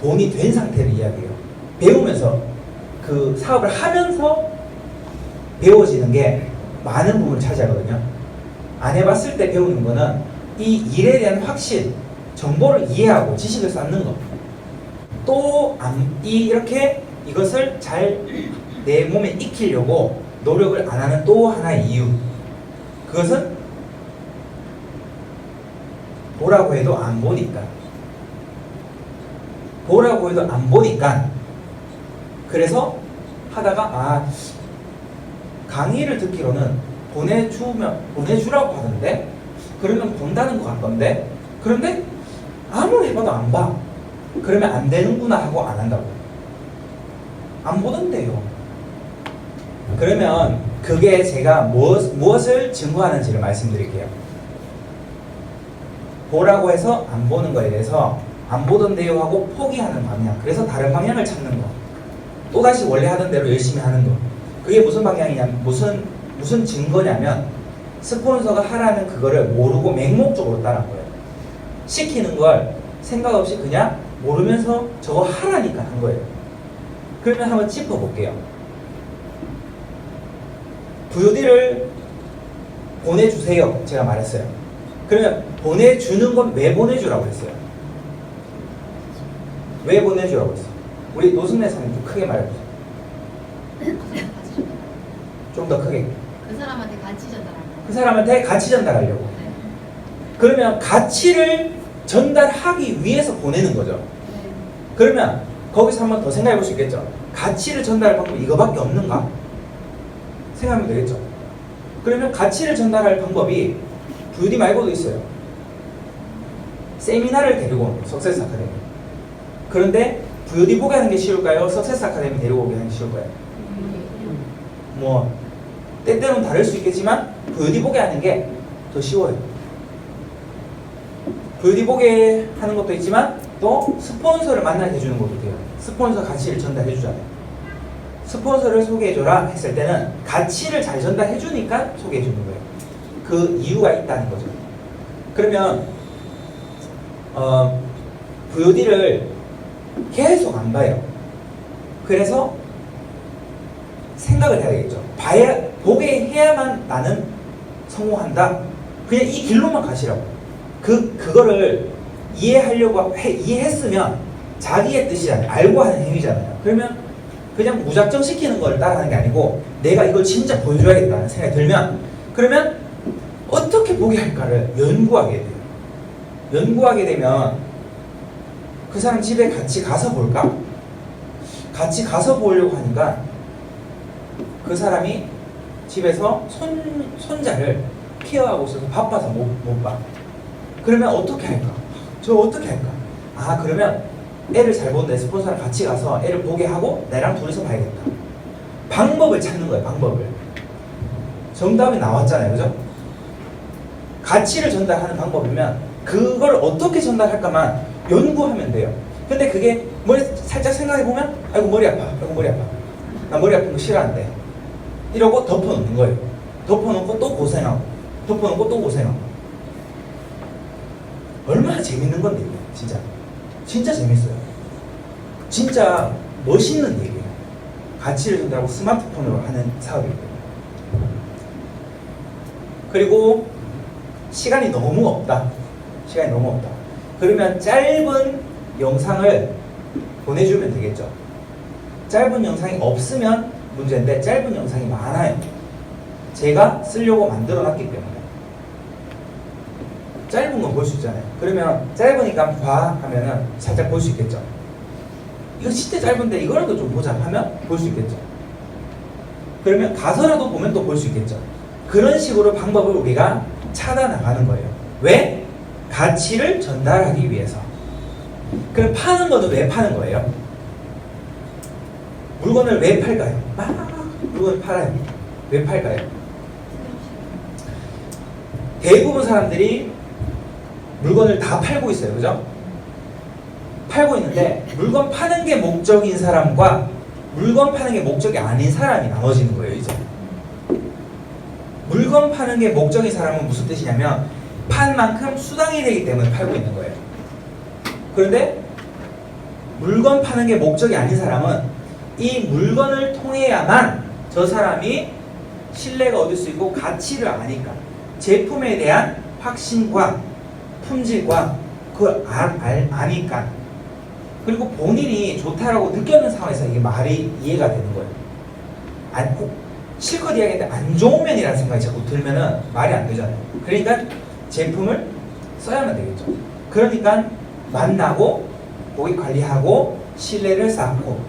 돈이 된 상태를 이야기해요. 배우면서 그 사업을 하면서 배워지는 게 많은 부분을 차지하거든요. 안 해봤을 때 배우는 거는 이 일에 대한 확신, 정보를 이해하고 지식을 쌓는 거. 또 이렇게 이것을 잘 내 몸에 익히려고 노력을 안 하는 또 하나의 이유. 그것은 보라고 해도 안 보니까. 보라고 해도 안 보니까. 그래서 하다가 강의를 듣기로는 보내주라고 하던데 그러면 본다는 것 같던데 그런데 아무리 해봐도 안 봐. 그러면 안 되는구나 하고 안 한다고. 안 보던데요. 그러면 그게 제가 무엇을 증거하는지를 말씀드릴게요. 보라고 해서 안 보는 거에 대해서 안 보던데요 하고 포기하는 방향. 그래서 다른 방향을 찾는 거. 또다시 원래 하던 대로 열심히 하는 거. 그게 무슨 방향이냐면 무슨 증거냐면 스폰서가 하라는 그거를 모르고 맹목적으로 따라한 거예요. 시키는 걸 생각 없이 그냥 모르면서 저거 하라니까 한 거예요. 그러면 한번 짚어볼게요. VOD를 보내주세요. 제가 말했어요. 그러면 보내주는 건 왜 보내주라고 했어요? 왜 보내주라고 했어요? 우리 노승래 사님 좀 크게 말해보세요. 좀 더 크게. 그 사람한테 같이 전달하는 그 사람한테 가치 전달하려고. 네. 그러면 가치를 전달하기 위해서 보내는 거죠. 네. 그러면 거기서 한번 더 생각해 볼 수 있겠죠. 가치를 전달할 방법이 이거밖에 없는가? 생각하면 되겠죠. 그러면 가치를 전달할 방법이 VOD 말고도 있어요. 세미나를 데리고 오는 거예요. 석세스 아카데미. 그런데 VOD 보게 하는 게 쉬울까요? 석세스 아카데미 데리고 오게 하는 게 쉬울까요? 뭐 때때로는 다를 수 있겠지만 VOD 보게 하는 게 더 쉬워요. VOD 보게 하는 것도 있지만 또 스폰서를 만나게 해주는 것도 돼요. 스폰서 가치를 전달해 주잖아요. 스폰서를 소개해줘라 했을 때는 가치를 잘 전달해 주니까 소개해 주는 거예요. 그 이유가 있다는 거죠. 그러면 VOD를 계속 안 봐요. 그래서 생각을 해야 되겠죠. 보게 해야만 나는 성공한다. 그냥 이 길로만 가시라고. 그거를 이해했으면 자기의 뜻이잖아요. 알고 하는 행위잖아요. 그러면 그냥 무작정 시키는 걸 따라하는 게 아니고 내가 이걸 진짜 보여줘야겠다는 생각이 들면 그러면 어떻게 보게 할까를 연구하게 돼요. 연구하게 되면 그 사람 집에 같이 가서 볼까? 같이 가서 보려고 하니까 그 사람이 집에서 손자를 케어하고 있어서 바빠서 못 봐. 그러면 어떻게 할까? 저 어떻게 할까? 아, 그러면 애를 잘 보는 스폰서랑 같이 가서 애를 보게 하고 나랑 둘이서 봐야겠다. 방법을 찾는 거예요. 방법을. 정답이 나왔잖아요. 그죠? 가치를 전달하는 방법이면 그걸 어떻게 전달할까만 연구하면 돼요. 근데 그게 머리 살짝 생각해보면 아이고 머리 아파. 아이고 머리 아파. 나 머리 아픈 거 싫어한대. 이러고 덮어놓는 거예요. 덮어놓고 또 고생하고 덮어놓고 또 고생하고. 얼마나 재밌는 건데 이게 진짜 재밌어요. 진짜 멋있는 얘기예요. 가치를 전달하고 스마트폰으로 하는 사업이에요. 그리고 시간이 너무 없다. 그러면 짧은 영상을 보내주면 되겠죠. 짧은 영상이 없으면 문제인데 짧은 영상이 많아요. 제가 쓰려고 만들어놨기 때문에. 짧은 건 볼 수 있잖아요. 그러면 짧으니까 봐 하면은 살짝 볼 수 있겠죠. 이거 진짜 짧은데 이거라도 좀 보자 하면 볼 수 있겠죠. 그러면 가서라도 보면 또 볼 수 있겠죠. 그런 식으로 방법을 우리가 찾아 나가는 거예요. 왜? 가치를 전달하기 위해서. 그럼 파는 거는 왜 파는 거예요? 물건을 왜 팔까요? 물건을 팔아요. 왜 팔까요? 대부분 사람들이 물건을 다 팔고 있어요. 그죠? 팔고 있는데 물건 파는 게 목적인 사람과 물건 파는 게 목적이 아닌 사람이 나눠지는 거예요. 이제 물건 파는 게 목적인 사람은 무슨 뜻이냐면 판 만큼 수당이 되기 때문에 팔고 있는 거예요. 그런데 물건 파는 게 목적이 아닌 사람은 이 물건을 통해야만 저 사람이 신뢰가 얻을 수 있고 가치를 아니까 제품에 대한 확신과 품질과 그걸 아니까 그리고 본인이 좋다라고 느꼈는 상황에서 이게 말이 이해가 되는 거예요. 실컷 이야기했는데 안 좋은 면이라는 생각이 자꾸 들면은 말이 안 되잖아요. 그러니까 제품을 써야만 되겠죠. 그러니까 만나고 고객 관리하고 신뢰를 쌓고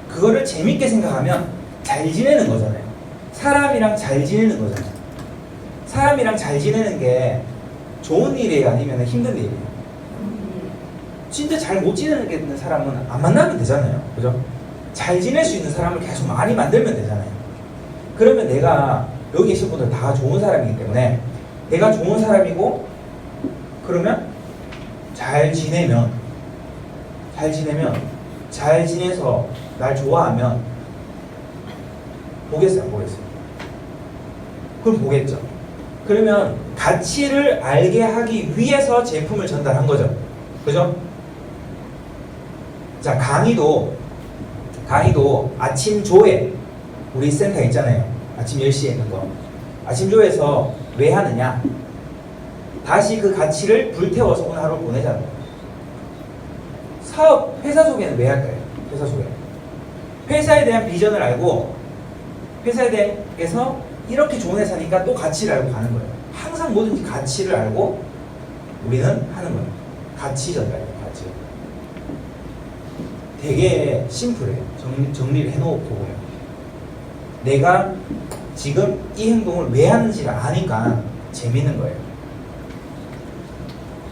그거를 재밌게 생각하면 잘 지내는 거잖아요. 사람이랑 잘 지내는 거잖아요. 사람이랑 잘 지내는 게 좋은 일이에요? 아니면 힘든 일이에요? 진짜 잘 못 지내는 사람은 안 만나면 되잖아요. 그죠? 잘 지낼 수 있는 사람을 계속 많이 만들면 되잖아요. 그러면 내가 여기 계신 분들 다 좋은 사람이기 때문에 내가 좋은 사람이고 그러면 잘 지내서 날 좋아하면 보겠어요, 안 보겠어요? 그럼 보겠죠. 그러면 가치를 알게 하기 위해서 제품을 전달한 거죠. 그죠? 자, 강의도 아침 조회 우리 센터 있잖아요. 아침 10시에 있는 거. 아침 조회에서 왜 하느냐? 다시 그 가치를 불태워서 오늘 하루 보내자는 거예요. 사업, 회사 소개는 왜 할까요? 회사 소개. 회사에 대한 비전을 알고 회사에 대해서 이렇게 좋은 회사니까 또 가치를 알고 가는 거예요. 항상 뭐든지 가치를 알고 우리는 하는 거예요. 가치 전달이에요. 가치. 되게 심플해요. 정리를 해놓고 보면 내가 지금 이 행동을 왜 하는지를 아니까 재밌는 거예요.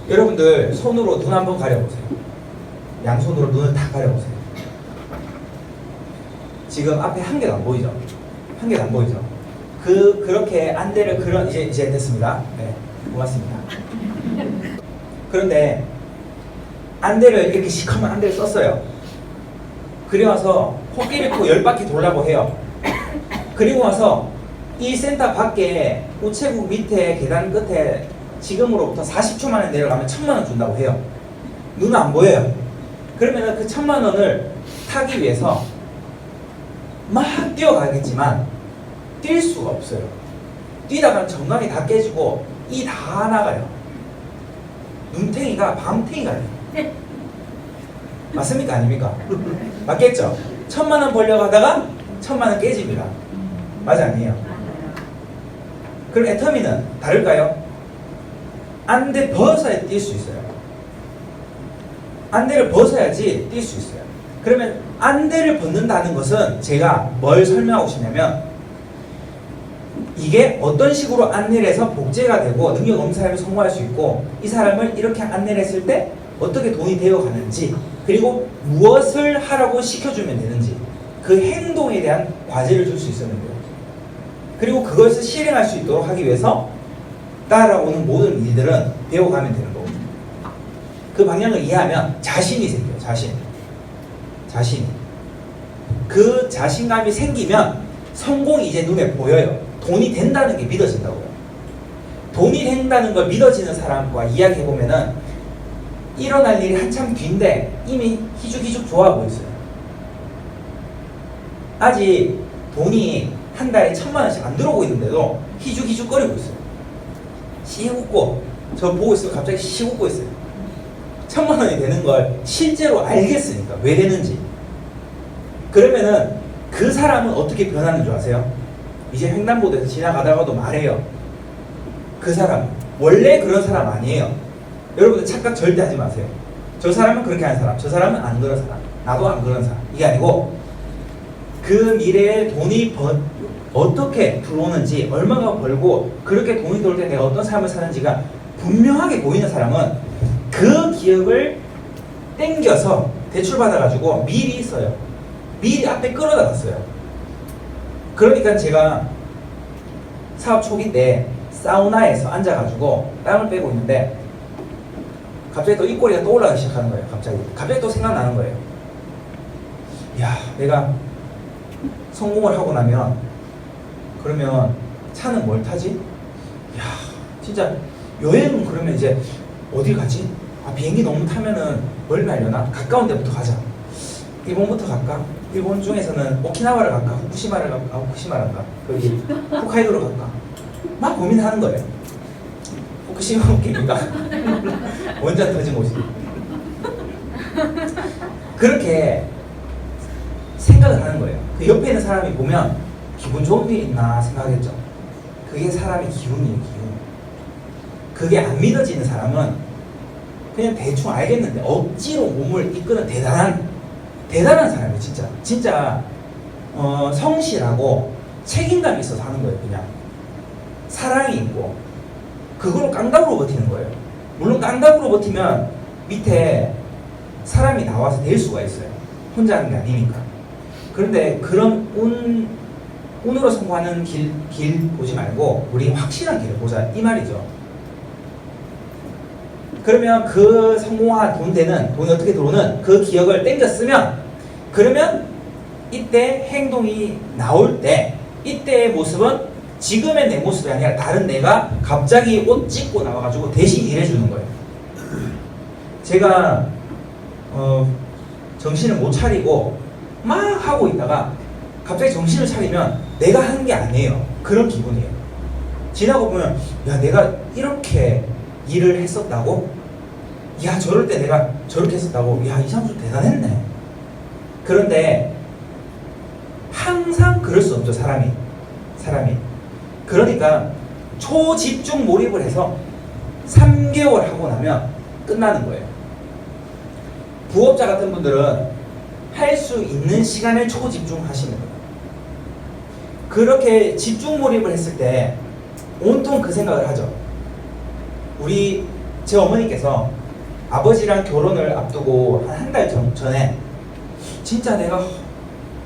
여러분들 손으로 눈 한번 가려보세요. 양손으로 눈을 다 가려보세요. 지금 앞에 한 개도 안 보이죠? 한 개도 안 보이죠? 그렇게 안대를 이제 됐습니다. 네, 고맙습니다. 그런데 안대를 이렇게 시커먼 안대를 썼어요. 그리고 와서 코끼리 코 10바퀴 돌라고 해요. 그리고 와서 이 센터 밖에 우체국 밑에 계단 끝에 지금으로부터 40초 만에 내려가면 1,000만 원 준다고 해요. 눈은 안 보여요. 그러면 그 1,000만 원을 타기 위해서 막 뛰어가겠지만 뛸 수가 없어요. 뛰다가 정강이 다 깨지고 이 다 나가요. 눈탱이가 밤탱이가 돼요. 맞습니까? 아닙니까? 맞겠죠? 1,000만 원 벌려고 하다가 1,000만 원 깨집니다. 맞아, 아니에요? 그럼 애터미는 다를까요? 안대 벗어야 뛸 수 있어요. 안대를 벗어야지 뛸 수 있어요. 그러면 안대를 벗는다는 것은 제가 뭘 설명하고 싶냐면 이게 어떤 식으로 안내를 해서 복제가 되고 능력 없는 사람이 성공할 수 있고 이 사람을 이렇게 안내를 했을 때 어떻게 돈이 되어 가는지 그리고 무엇을 하라고 시켜주면 되는지 그 행동에 대한 과제를 줄 수 있어야 돼요. 그리고 그것을 실행할 수 있도록 하기 위해서 따라오는 모든 일들은 배워가면 되는 거고 그 방향을 이해하면 자신이 생겨요. 자신. 그 자신감이 생기면 성공이 이제 눈에 보여요. 돈이 된다는 게 믿어진다고요. 돈이 된다는 걸 믿어지는 사람과 이야기해보면은 일어날 일이 한참 뒤인데 이미 희죽희죽 좋아 보였어요. 아직 돈이 한 달에 1,000만 원씩 안 들어오고 있는데도 희죽희죽거리고 있어요. 시웃고 저 보고 있으면 갑자기 시웃고 있어요. 1,000만 원이 되는 걸 실제로 알겠으니까 왜 되는지. 그러면은 그 사람은 어떻게 변하는 줄 아세요? 이제 횡단보도에서 지나가다가도 말해요. 그 사람 원래 그런 사람 아니에요. 여러분들 착각 절대 하지 마세요. 저 사람은 그렇게 하는 사람, 저 사람은 안 그런 사람, 나도 안 그런 사람. 이게 아니고 그 미래에 돈이 어떻게 들어오는지, 얼마가 벌고 그렇게 돈이 들어올 때 내가 어떤 삶을 사는지가 분명하게 보이는 사람은 그 기억을 땡겨서 대출받아가지고 미리 써요. 미리 앞에 끌어다 놨어요. 그러니까 제가 사업 초기 때 사우나에서 앉아가지고 땀을 빼고 있는데 갑자기 또 입꼬리가 또 올라가기 시작하는 거예요. 갑자기 또 생각나는 거예요. 야, 내가 성공을 하고 나면 그러면 차는 뭘 타지? 야, 진짜 여행은 그러면 이제 어딜 가지? 아, 비행기 너무 타면은 멀리 하려나? 가까운 데부터 가자. 일본부터 갈까? 일본 중에서는 오키나와를 갈까? 후쿠시마를 갈까? 후쿠시마란가? 거기 홋카이도를 갈까? 막 고민하는 거예요. 후쿠시마 웃깁니까? 원전 터진 곳이. 그렇게 생각을 하는 거예요. 그 옆에 있는 사람이 보면 기분 좋은 일이 있나 생각하겠죠. 그게 사람의 기운이에요, 기운. 그게 안 믿어지는 사람은 그냥 대충 알겠는데 억지로 몸을 이끄는 대단한 사람이에요. 진짜 성실하고 책임감이 있어서 하는 거예요. 그냥 사랑이 있고 그걸로 깡다구로 버티는 거예요. 물론 깡다구로 버티면 밑에 사람이 나와서 될 수가 있어요. 혼자 하는 게 아니니까. 그런데 그런 운으로 성공하는 길 보지 말고 우리 확실한 길을 보자 이 말이죠. 그러면 그 성공한 돈이 어떻게 들어오는 그 기억을 땡겨 쓰면 그러면 이때 행동이 나올 때 이때의 모습은 지금의 내 모습이 아니라 다른 내가 갑자기 옷 찢고 나와가지고 대신 일해주는 거예요. 제가 정신을 못 차리고 막 하고 있다가 갑자기 정신을 차리면 내가 하는 게 아니에요. 그런 기분이에요. 지나고 보면 야 내가 이렇게 일을 했었다고? 야 저럴 때 내가 저렇게 했었다고? 야 이상수 대단했네. 그런데 항상 그럴 수 없죠. 사람이 그러니까 초집중 몰입을 해서 3개월 하고 나면 끝나는 거예요. 부업자 같은 분들은 할 수 있는 시간에 초집중 하시는 거예요. 그렇게 집중 몰입을 했을 때 온통 그 생각을 하죠. 제 어머니께서 아버지랑 결혼을 앞두고 한 달 전에 진짜 내가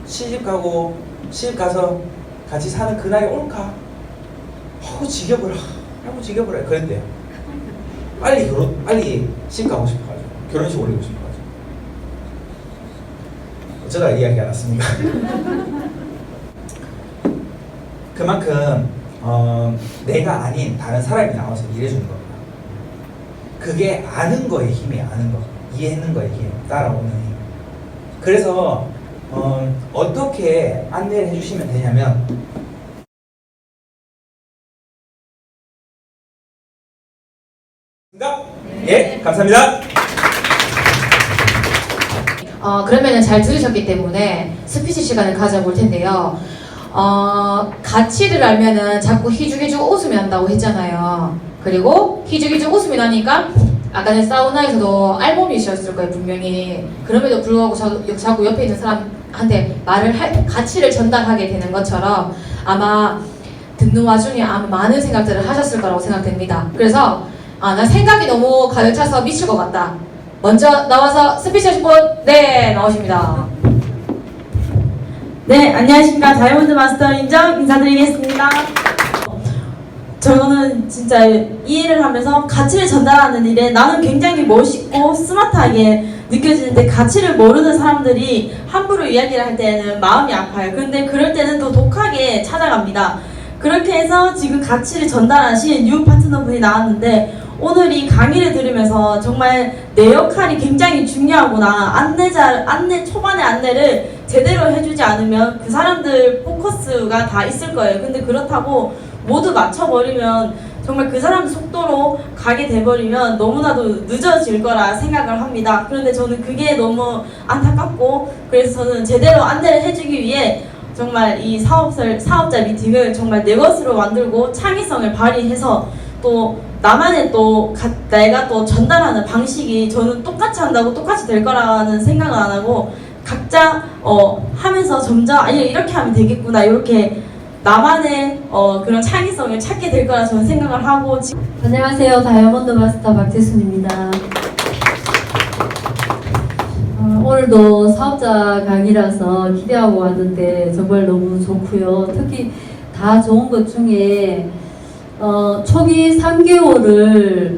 시집 가서 같이 사는 그날이 올까? 하고 지겨버려 그랬대요. 빨리 시집 가고 싶어가지고 결혼식 올리고 싶어가지고 어쩌다 이야기 알았습니까? 그만큼 내가 아닌 다른 사람이 나와서 일해주는 겁니다. 그게 아는 거의 힘이에요. 아는 거, 이해하는 거의 힘, 따라오는 힘. 그래서 어떻게 안내를 해주시면 되냐면 예, 감사합니다. 그러면은 잘 들으셨기 때문에 스피치 시간을 가져볼 텐데요. 가치를 알면은 자꾸 희죽희죽 웃으면 한다고 했잖아요. 그리고 희죽희죽 웃음이 나니까 아까 전 사우나에서도 알몸이셨을 거예요, 분명히. 그럼에도 불구하고 자꾸 옆에 있는 사람한테 가치를 전달하게 되는 것처럼 아마 듣는 와중에 아마 많은 생각들을 하셨을 거라고 생각됩니다. 그래서 나 생각이 너무 가득 차서 미칠 것 같다. 먼저 나와서 스피치 하신 분, 네, 나오십니다. 네, 안녕하십니까. 다이아몬드 마스터 인정 인사드리겠습니다. 저는 진짜 이 일을 하면서 가치를 전달하는 일에 나는 굉장히 멋있고 스마트하게 느껴지는데 가치를 모르는 사람들이 함부로 이야기를 할 때는 마음이 아파요. 근데 그럴 때는 더 독하게 찾아갑니다. 그렇게 해서 지금 가치를 전달하신 뉴 파트너분이 나왔는데 오늘 이 강의를 들으면서 정말 내 역할이 굉장히 중요하구나. 초반의 안내를 제대로 해주지 않으면 그 사람들 포커스가 다 있을 거예요. 근데 그렇다고 모두 맞춰버리면 정말 그 사람 속도로 가게 돼버리면 너무나도 늦어질 거라 생각을 합니다. 그런데 저는 그게 너무 안타깝고 그래서 저는 제대로 안내를 해주기 위해 정말 이 사업자 미팅을 정말 내 것으로 만들고 창의성을 발휘해서 또 나만의 내가 또 전달하는 방식이 저는 똑같이 한다고 똑같이 될 거라는 생각은 안 하고 각자 하면서 점점 아니 이렇게 하면 되겠구나 이렇게 나만의 그런 창의성을 찾게 될 거라 저는 생각을 하고 안녕하세요. 다이아몬드 마스터 박재순입니다. 오늘도 사업자 강의라서 기대하고 왔는데 정말 너무 좋고요. 특히 다 좋은 것 중에 초기 3개월을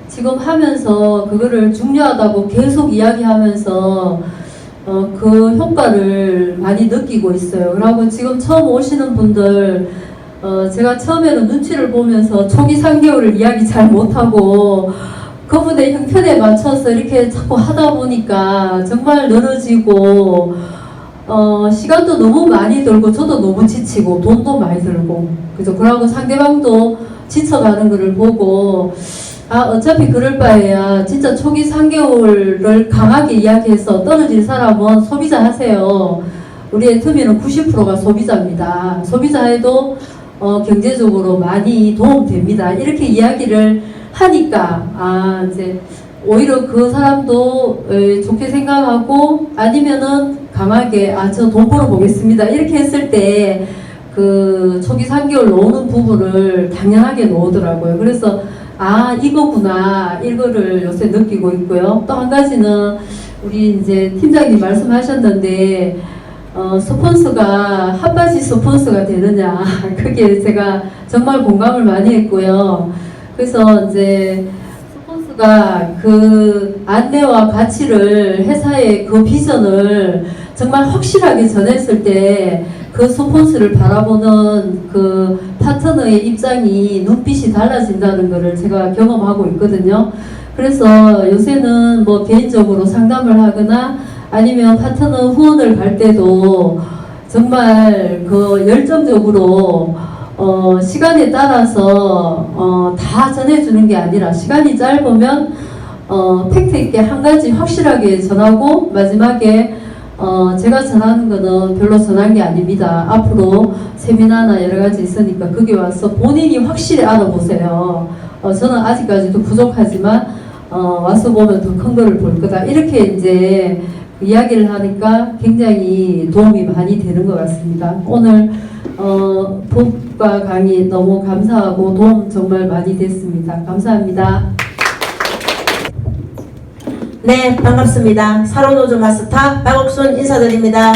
지금 하면서 그거를 중요하다고 계속 이야기하면서 그 효과를 많이 느끼고 있어요. 그리고 지금 처음 오시는 분들 제가 처음에는 눈치를 보면서 초기 3개월을 이야기 잘 못하고 그분의 형편에 맞춰서 이렇게 자꾸 하다 보니까 정말 늘어지고 시간도 너무 많이 들고 저도 너무 지치고 돈도 많이 들고 그죠. 그러고 상대방도 지쳐가는 것을 보고 어차피 그럴 바에야 진짜 초기 3개월을 강하게 이야기해서 떨어진 사람은 소비자 하세요. 우리 애터미는 90%가 소비자입니다. 소비자에도 경제적으로 많이 도움됩니다. 이렇게 이야기를 하니까 이제 오히려 그 사람도 좋게 생각하고 아니면은 강하게 저 돈 벌어보겠습니다 이렇게 했을 때 그 초기 3개월 놓는 부분을 당연하게 놓더라고요. 그래서 이거구나 이거를 요새 느끼고 있고요. 또 한 가지는 우리 이제 팀장님 말씀하셨는데 스폰서가 핫바지 스폰서가 되느냐 그게 제가 정말 공감을 많이 했고요. 그래서 이제 스폰서가 그 안내와 가치를 회사의 그 비전을 정말 확실하게 전했을 때 그 스폰서를 바라보는 그 파트너의 입장이 눈빛이 달라진다는 것을 제가 경험하고 있거든요. 그래서 요새는 뭐 개인적으로 상담을 하거나 아니면 파트너 후원을 갈 때도 정말 그 열정적으로 시간에 따라서 다 전해주는 게 아니라 시간이 짧으면 팩트 있게 한 가지 확실하게 전하고 마지막에 제가 전하는 거는 별로 전한 게 아닙니다. 앞으로 세미나나 여러 가지 있으니까 거기 와서 본인이 확실히 알아보세요. 저는 아직까지도 부족하지만 와서 보면 더 큰 거를 볼 거다. 이렇게 이제 이야기를 하니까 굉장히 도움이 많이 되는 것 같습니다. 오늘 법과 강의 너무 감사하고 도움 정말 많이 됐습니다. 감사합니다. 네, 반갑습니다. 사로노조 마스터 박옥순 인사드립니다.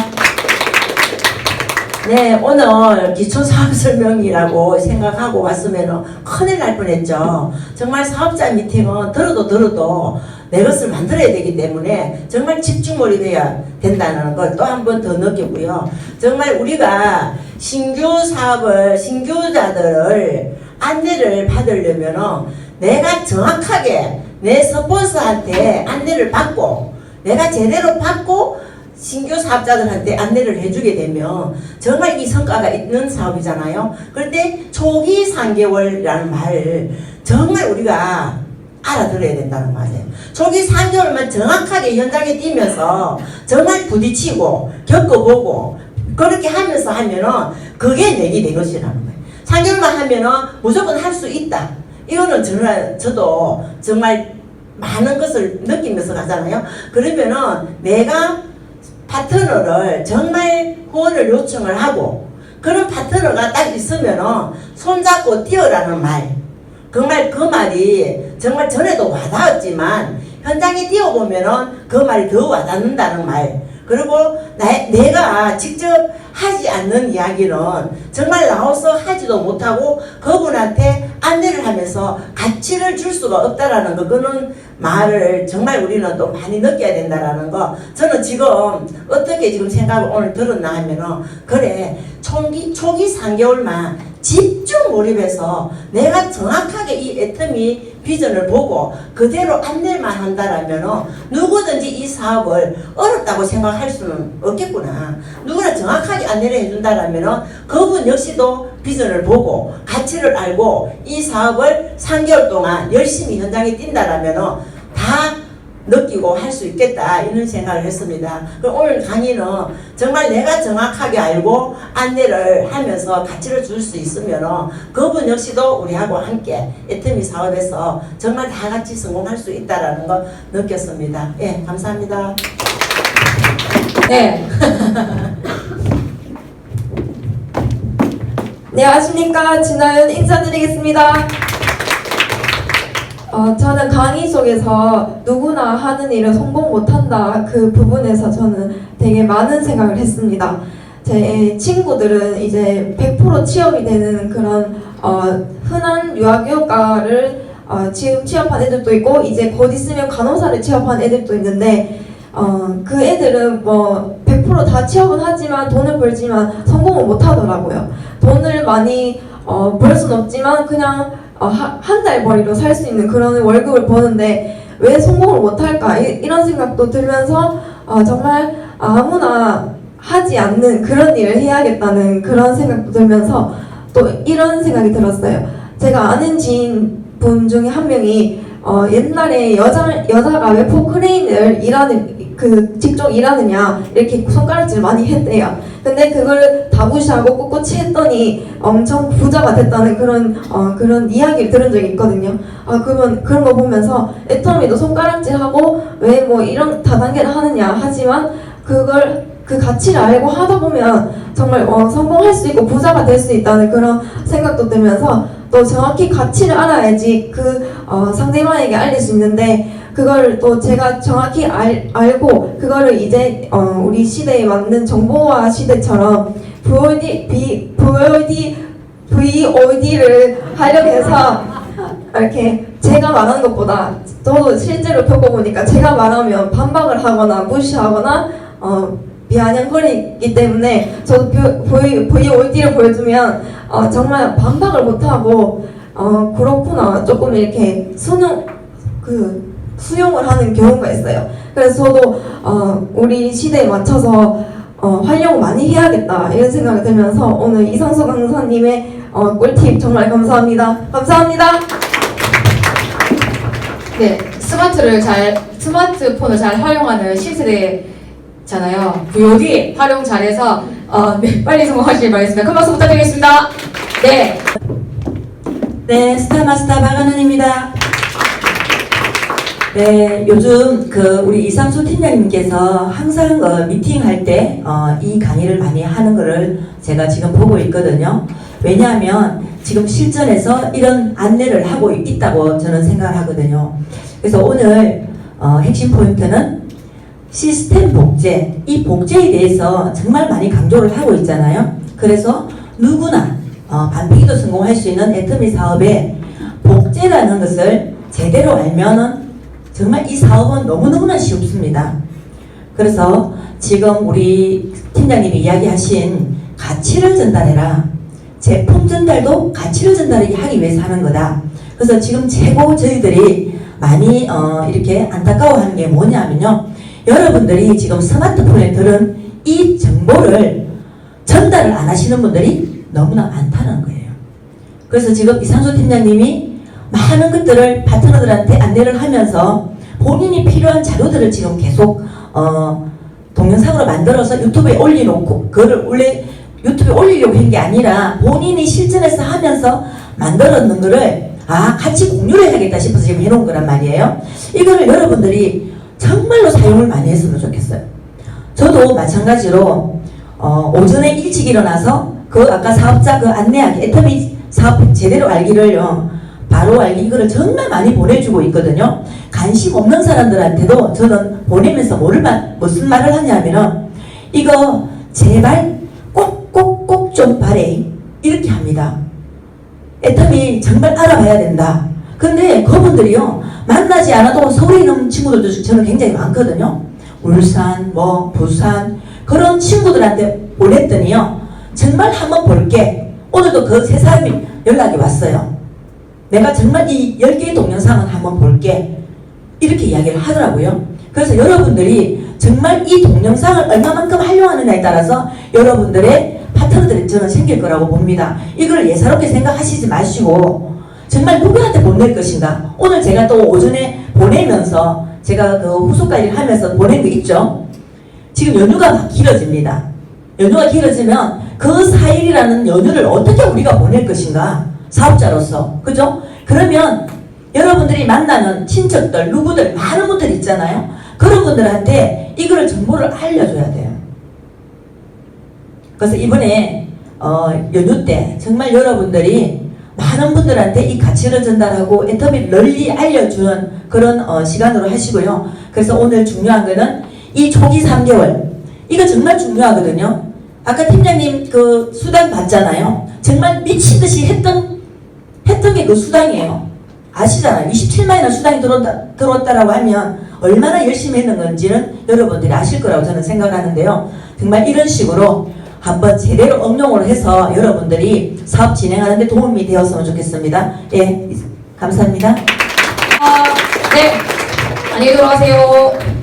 네, 오늘 기초사업 설명이라고 생각하고 왔으면 큰일 날 뻔했죠. 정말 사업자 미팅은 들어도 내 것을 만들어야 되기 때문에 정말 집중 몰입해야 된다는 걸 또 한 번 더 느끼고요. 정말 우리가 신규 사업을, 신규자들을 안내를 받으려면 내가 정확하게 내 스폰서한테 안내를 받고 내가 제대로 받고 신규 사업자들한테 안내를 해주게 되면 정말 이 성과가 있는 사업이잖아요. 그런데 초기 3개월이라는 말을 정말 우리가 알아들어야 된다는 말이에요. 초기 3개월만 정확하게 현장에 뛰면서 정말 부딪히고 겪어보고 그렇게 하면서 하면은 그게 내기 내 것이라는 거예요. 3개월만 하면은 무조건 할 수 있다. 이거는 저도 정말 많은 것을 느끼면서 가잖아요. 그러면은 내가 파트너를 정말 후원을 요청을 하고 그런 파트너가 딱 있으면은 손잡고 뛰어라는 말. 정말 그 말이 정말 전에도 와닿았지만 현장에 뛰어보면은 그 말이 더 와닿는다는 말. 그리고 내가 직접 하지 않는 이야기는 정말 나와서 하지도 못하고 그분한테 안내를 하면서 가치를 줄 수가 없다라는 거, 그는 말을 정말 우리는 또 많이 느껴야 된다라는 거. 저는 지금 어떻게 지금 생각을 오늘 들었나 하면은 그래 초기 3개월만 집중 몰입해서 내가 정확하게 이 애터미 비전을 보고 그대로 안내만 한다라면 누구든지 이 사업을 어렵다고 생각할 수는 없겠구나. 누구나 정확하게 안내를 해준다라면 그분 역시도 비전을 보고 가치를 알고 이 사업을 3개월 동안 열심히 현장에 뛴다라면 다 느끼고 할 수 있겠다 이런 생각을 했습니다. 그럼 오늘 강의는 정말 내가 정확하게 알고 안내를 하면서 가치를 줄 수 있으면 그분 역시도 우리하고 함께 애터미 사업에서 정말 다 같이 성공할 수 있다라는 거 느꼈습니다. 예, 감사합니다. 네. 네, 안녕하십니까. 진아윤 인사드리겠습니다. 저는 강의 속에서 누구나 하는 일은 성공 못한다 그 부분에서 저는 되게 많은 생각을 했습니다. 제 친구들은 이제 100% 취업이 되는 그런 흔한 유아교육과를 지금 취업한 애들도 있고 이제 곧 있으면 간호사를 취업한 애들도 있는데 그 애들은 뭐 100% 다 취업은 하지만 돈을 벌지만 성공은 못 하더라고요. 돈을 많이 벌 수는 없지만 그냥 한 달 벌이로 살 수 있는 그런 월급을 버는데 왜 성공을 못할까 이런 생각도 들면서 정말 아무나 하지 않는 그런 일을 해야겠다는 그런 생각도 들면서 또 이런 생각이 들었어요. 제가 아는 지인분 중에 한 명이 옛날에 여자가 왜 포크레인을 그 직종 일하느냐 이렇게 손가락질 많이 했대요. 근데 그걸 다 무시하고 꿋꿋이 했더니 엄청 부자가 됐다는 그런 이야기를 들은 적이 있거든요. 그러면 그런 거 보면서 애터미도 손가락질하고 왜 뭐 이런 다단계를 하느냐 하지만 그 가치를 알고 하다 보면 정말 성공할 수 있고 부자가 될 수 있다는 그런 생각도 들면서 또 정확히 가치를 알아야지 상대방에게 알릴 수 있는데 그걸 또 제가 정확히 알고 그거를 이제 우리 시대에 맞는 정보화 시대처럼 VOD를 하려고 해서 이렇게 제가 말하는 것보다 저도 실제로 겪어보니까 제가 말하면 반박을 하거나 무시하거나 비아냥거리기 때문에 저도 VOD를 보여주면 정말 반박을 못하고 그렇구나 조금 이렇게 수용을 하는 경우가 있어요. 그래서 저도 우리 시대에 맞춰서 활용을 많이 해야겠다 이런 생각이 들면서 오늘 이상수 강사님의 꿀팁 정말 감사합니다. 감사합니다. 네, 스마트폰을 잘 활용하는 신세대잖아요. VOD 활용 잘해서 네, 빨리 성공하시길 바라겠습니다. 큰 박수 부탁드리겠습니다. 네. 네, 스타마스터 박은은입니다. 네, 요즘 우리 이상수 팀장님께서 항상 미팅할 때 이 강의를 많이 하는 거를 제가 지금 보고 있거든요. 왜냐하면 지금 실전에서 이런 안내를 하고 있다고 저는 생각을 하거든요. 그래서 오늘 핵심 포인트는 시스템 복제, 이 복제에 대해서 정말 많이 강조를 하고 있잖아요. 그래서 누구나 반피기도 성공할 수 있는 애터미 사업의 복제라는 것을 제대로 알면은 정말 이 사업은 너무너무나 쉽습니다. 그래서 지금 우리 팀장님이 이야기하신 가치를 전달해라. 제품 전달도 가치를 전달하기 위해서 하는 거다. 그래서 지금 최고 저희들이 많이 이렇게 안타까워하는 게 뭐냐면요. 여러분들이 지금 스마트폰에 들은 이 정보를 전달을 안 하시는 분들이 너무나 많다는 거예요. 그래서 지금 이상수 팀장님이 많은 것들을 파트너들한테 안내를 하면서 본인이 필요한 자료들을 지금 계속 동영상으로 만들어서 유튜브에 올려놓고 그거를 원래 유튜브에 올리려고 한 게 아니라 본인이 실전에서 하면서 만들었는 거를 같이 공유를 해야겠다 싶어서 지금 해놓은 거란 말이에요. 이거를 여러분들이 정말로 사용을 많이 했으면 좋겠어요. 저도 마찬가지로 오전에 일찍 일어나서 아까 사업자 안내하기, 애터미 사업 제대로 알기를 바로 알기 이거를 정말 많이 보내주고 있거든요. 관심 없는 사람들한테도 저는 보내면서 무슨 말을 하냐면은 이거 제발 꼭 좀 바래 이렇게 합니다. 애터미 정말 알아봐야 된다. 근데 그분들이요 만나지 않아도 서울에 있는 친구들도 저는 굉장히 많거든요. 울산, 부산 그런 친구들한테 보냈더니요 정말 한번 볼게. 오늘도 그 세 사람이 연락이 왔어요. 내가 정말 이 10개의 동영상은 한번 볼게. 이렇게 이야기를 하더라고요. 그래서 여러분들이 정말 이 동영상을 얼마만큼 활용하느냐에 따라서 여러분들의 파트너들이 저는 생길 거라고 봅니다. 이걸 예사롭게 생각하시지 마시고 정말 누구한테 보낼 것인가. 오늘 제가 또 오전에 보내면서 제가 후속 관리를 하면서 보낸 거 있죠. 지금 연휴가 막 길어집니다. 연휴가 길어지면 그 4일이라는 연휴를 어떻게 우리가 보낼 것인가. 사업자로서. 그죠? 그러면 여러분들이 만나는 친척들, 누구들, 많은 분들 있잖아요. 그런 분들한테 이거를 정보를 알려줘야 돼요. 그래서 이번에 연휴 때 정말 여러분들이 많은 분들한테 이 가치를 전달하고 애터미를 널리 알려주는 그런 시간으로 하시고요. 그래서 오늘 중요한 거는 이 초기 3개월 이거 정말 중요하거든요. 아까 팀장님 수당 받잖아요. 정말 미친듯이 했던 게 그 수당이에요. 아시잖아요. 27만원 수당이 들어왔다라고 하면 얼마나 열심히 했는 건지는 여러분들이 아실 거라고 저는 생각하는데요. 정말 이런 식으로 한번 제대로 응용을 해서 여러분들이 사업 진행하는 데 도움이 되었으면 좋겠습니다. 예, 감사합니다. 네, 안녕히 돌아가세요.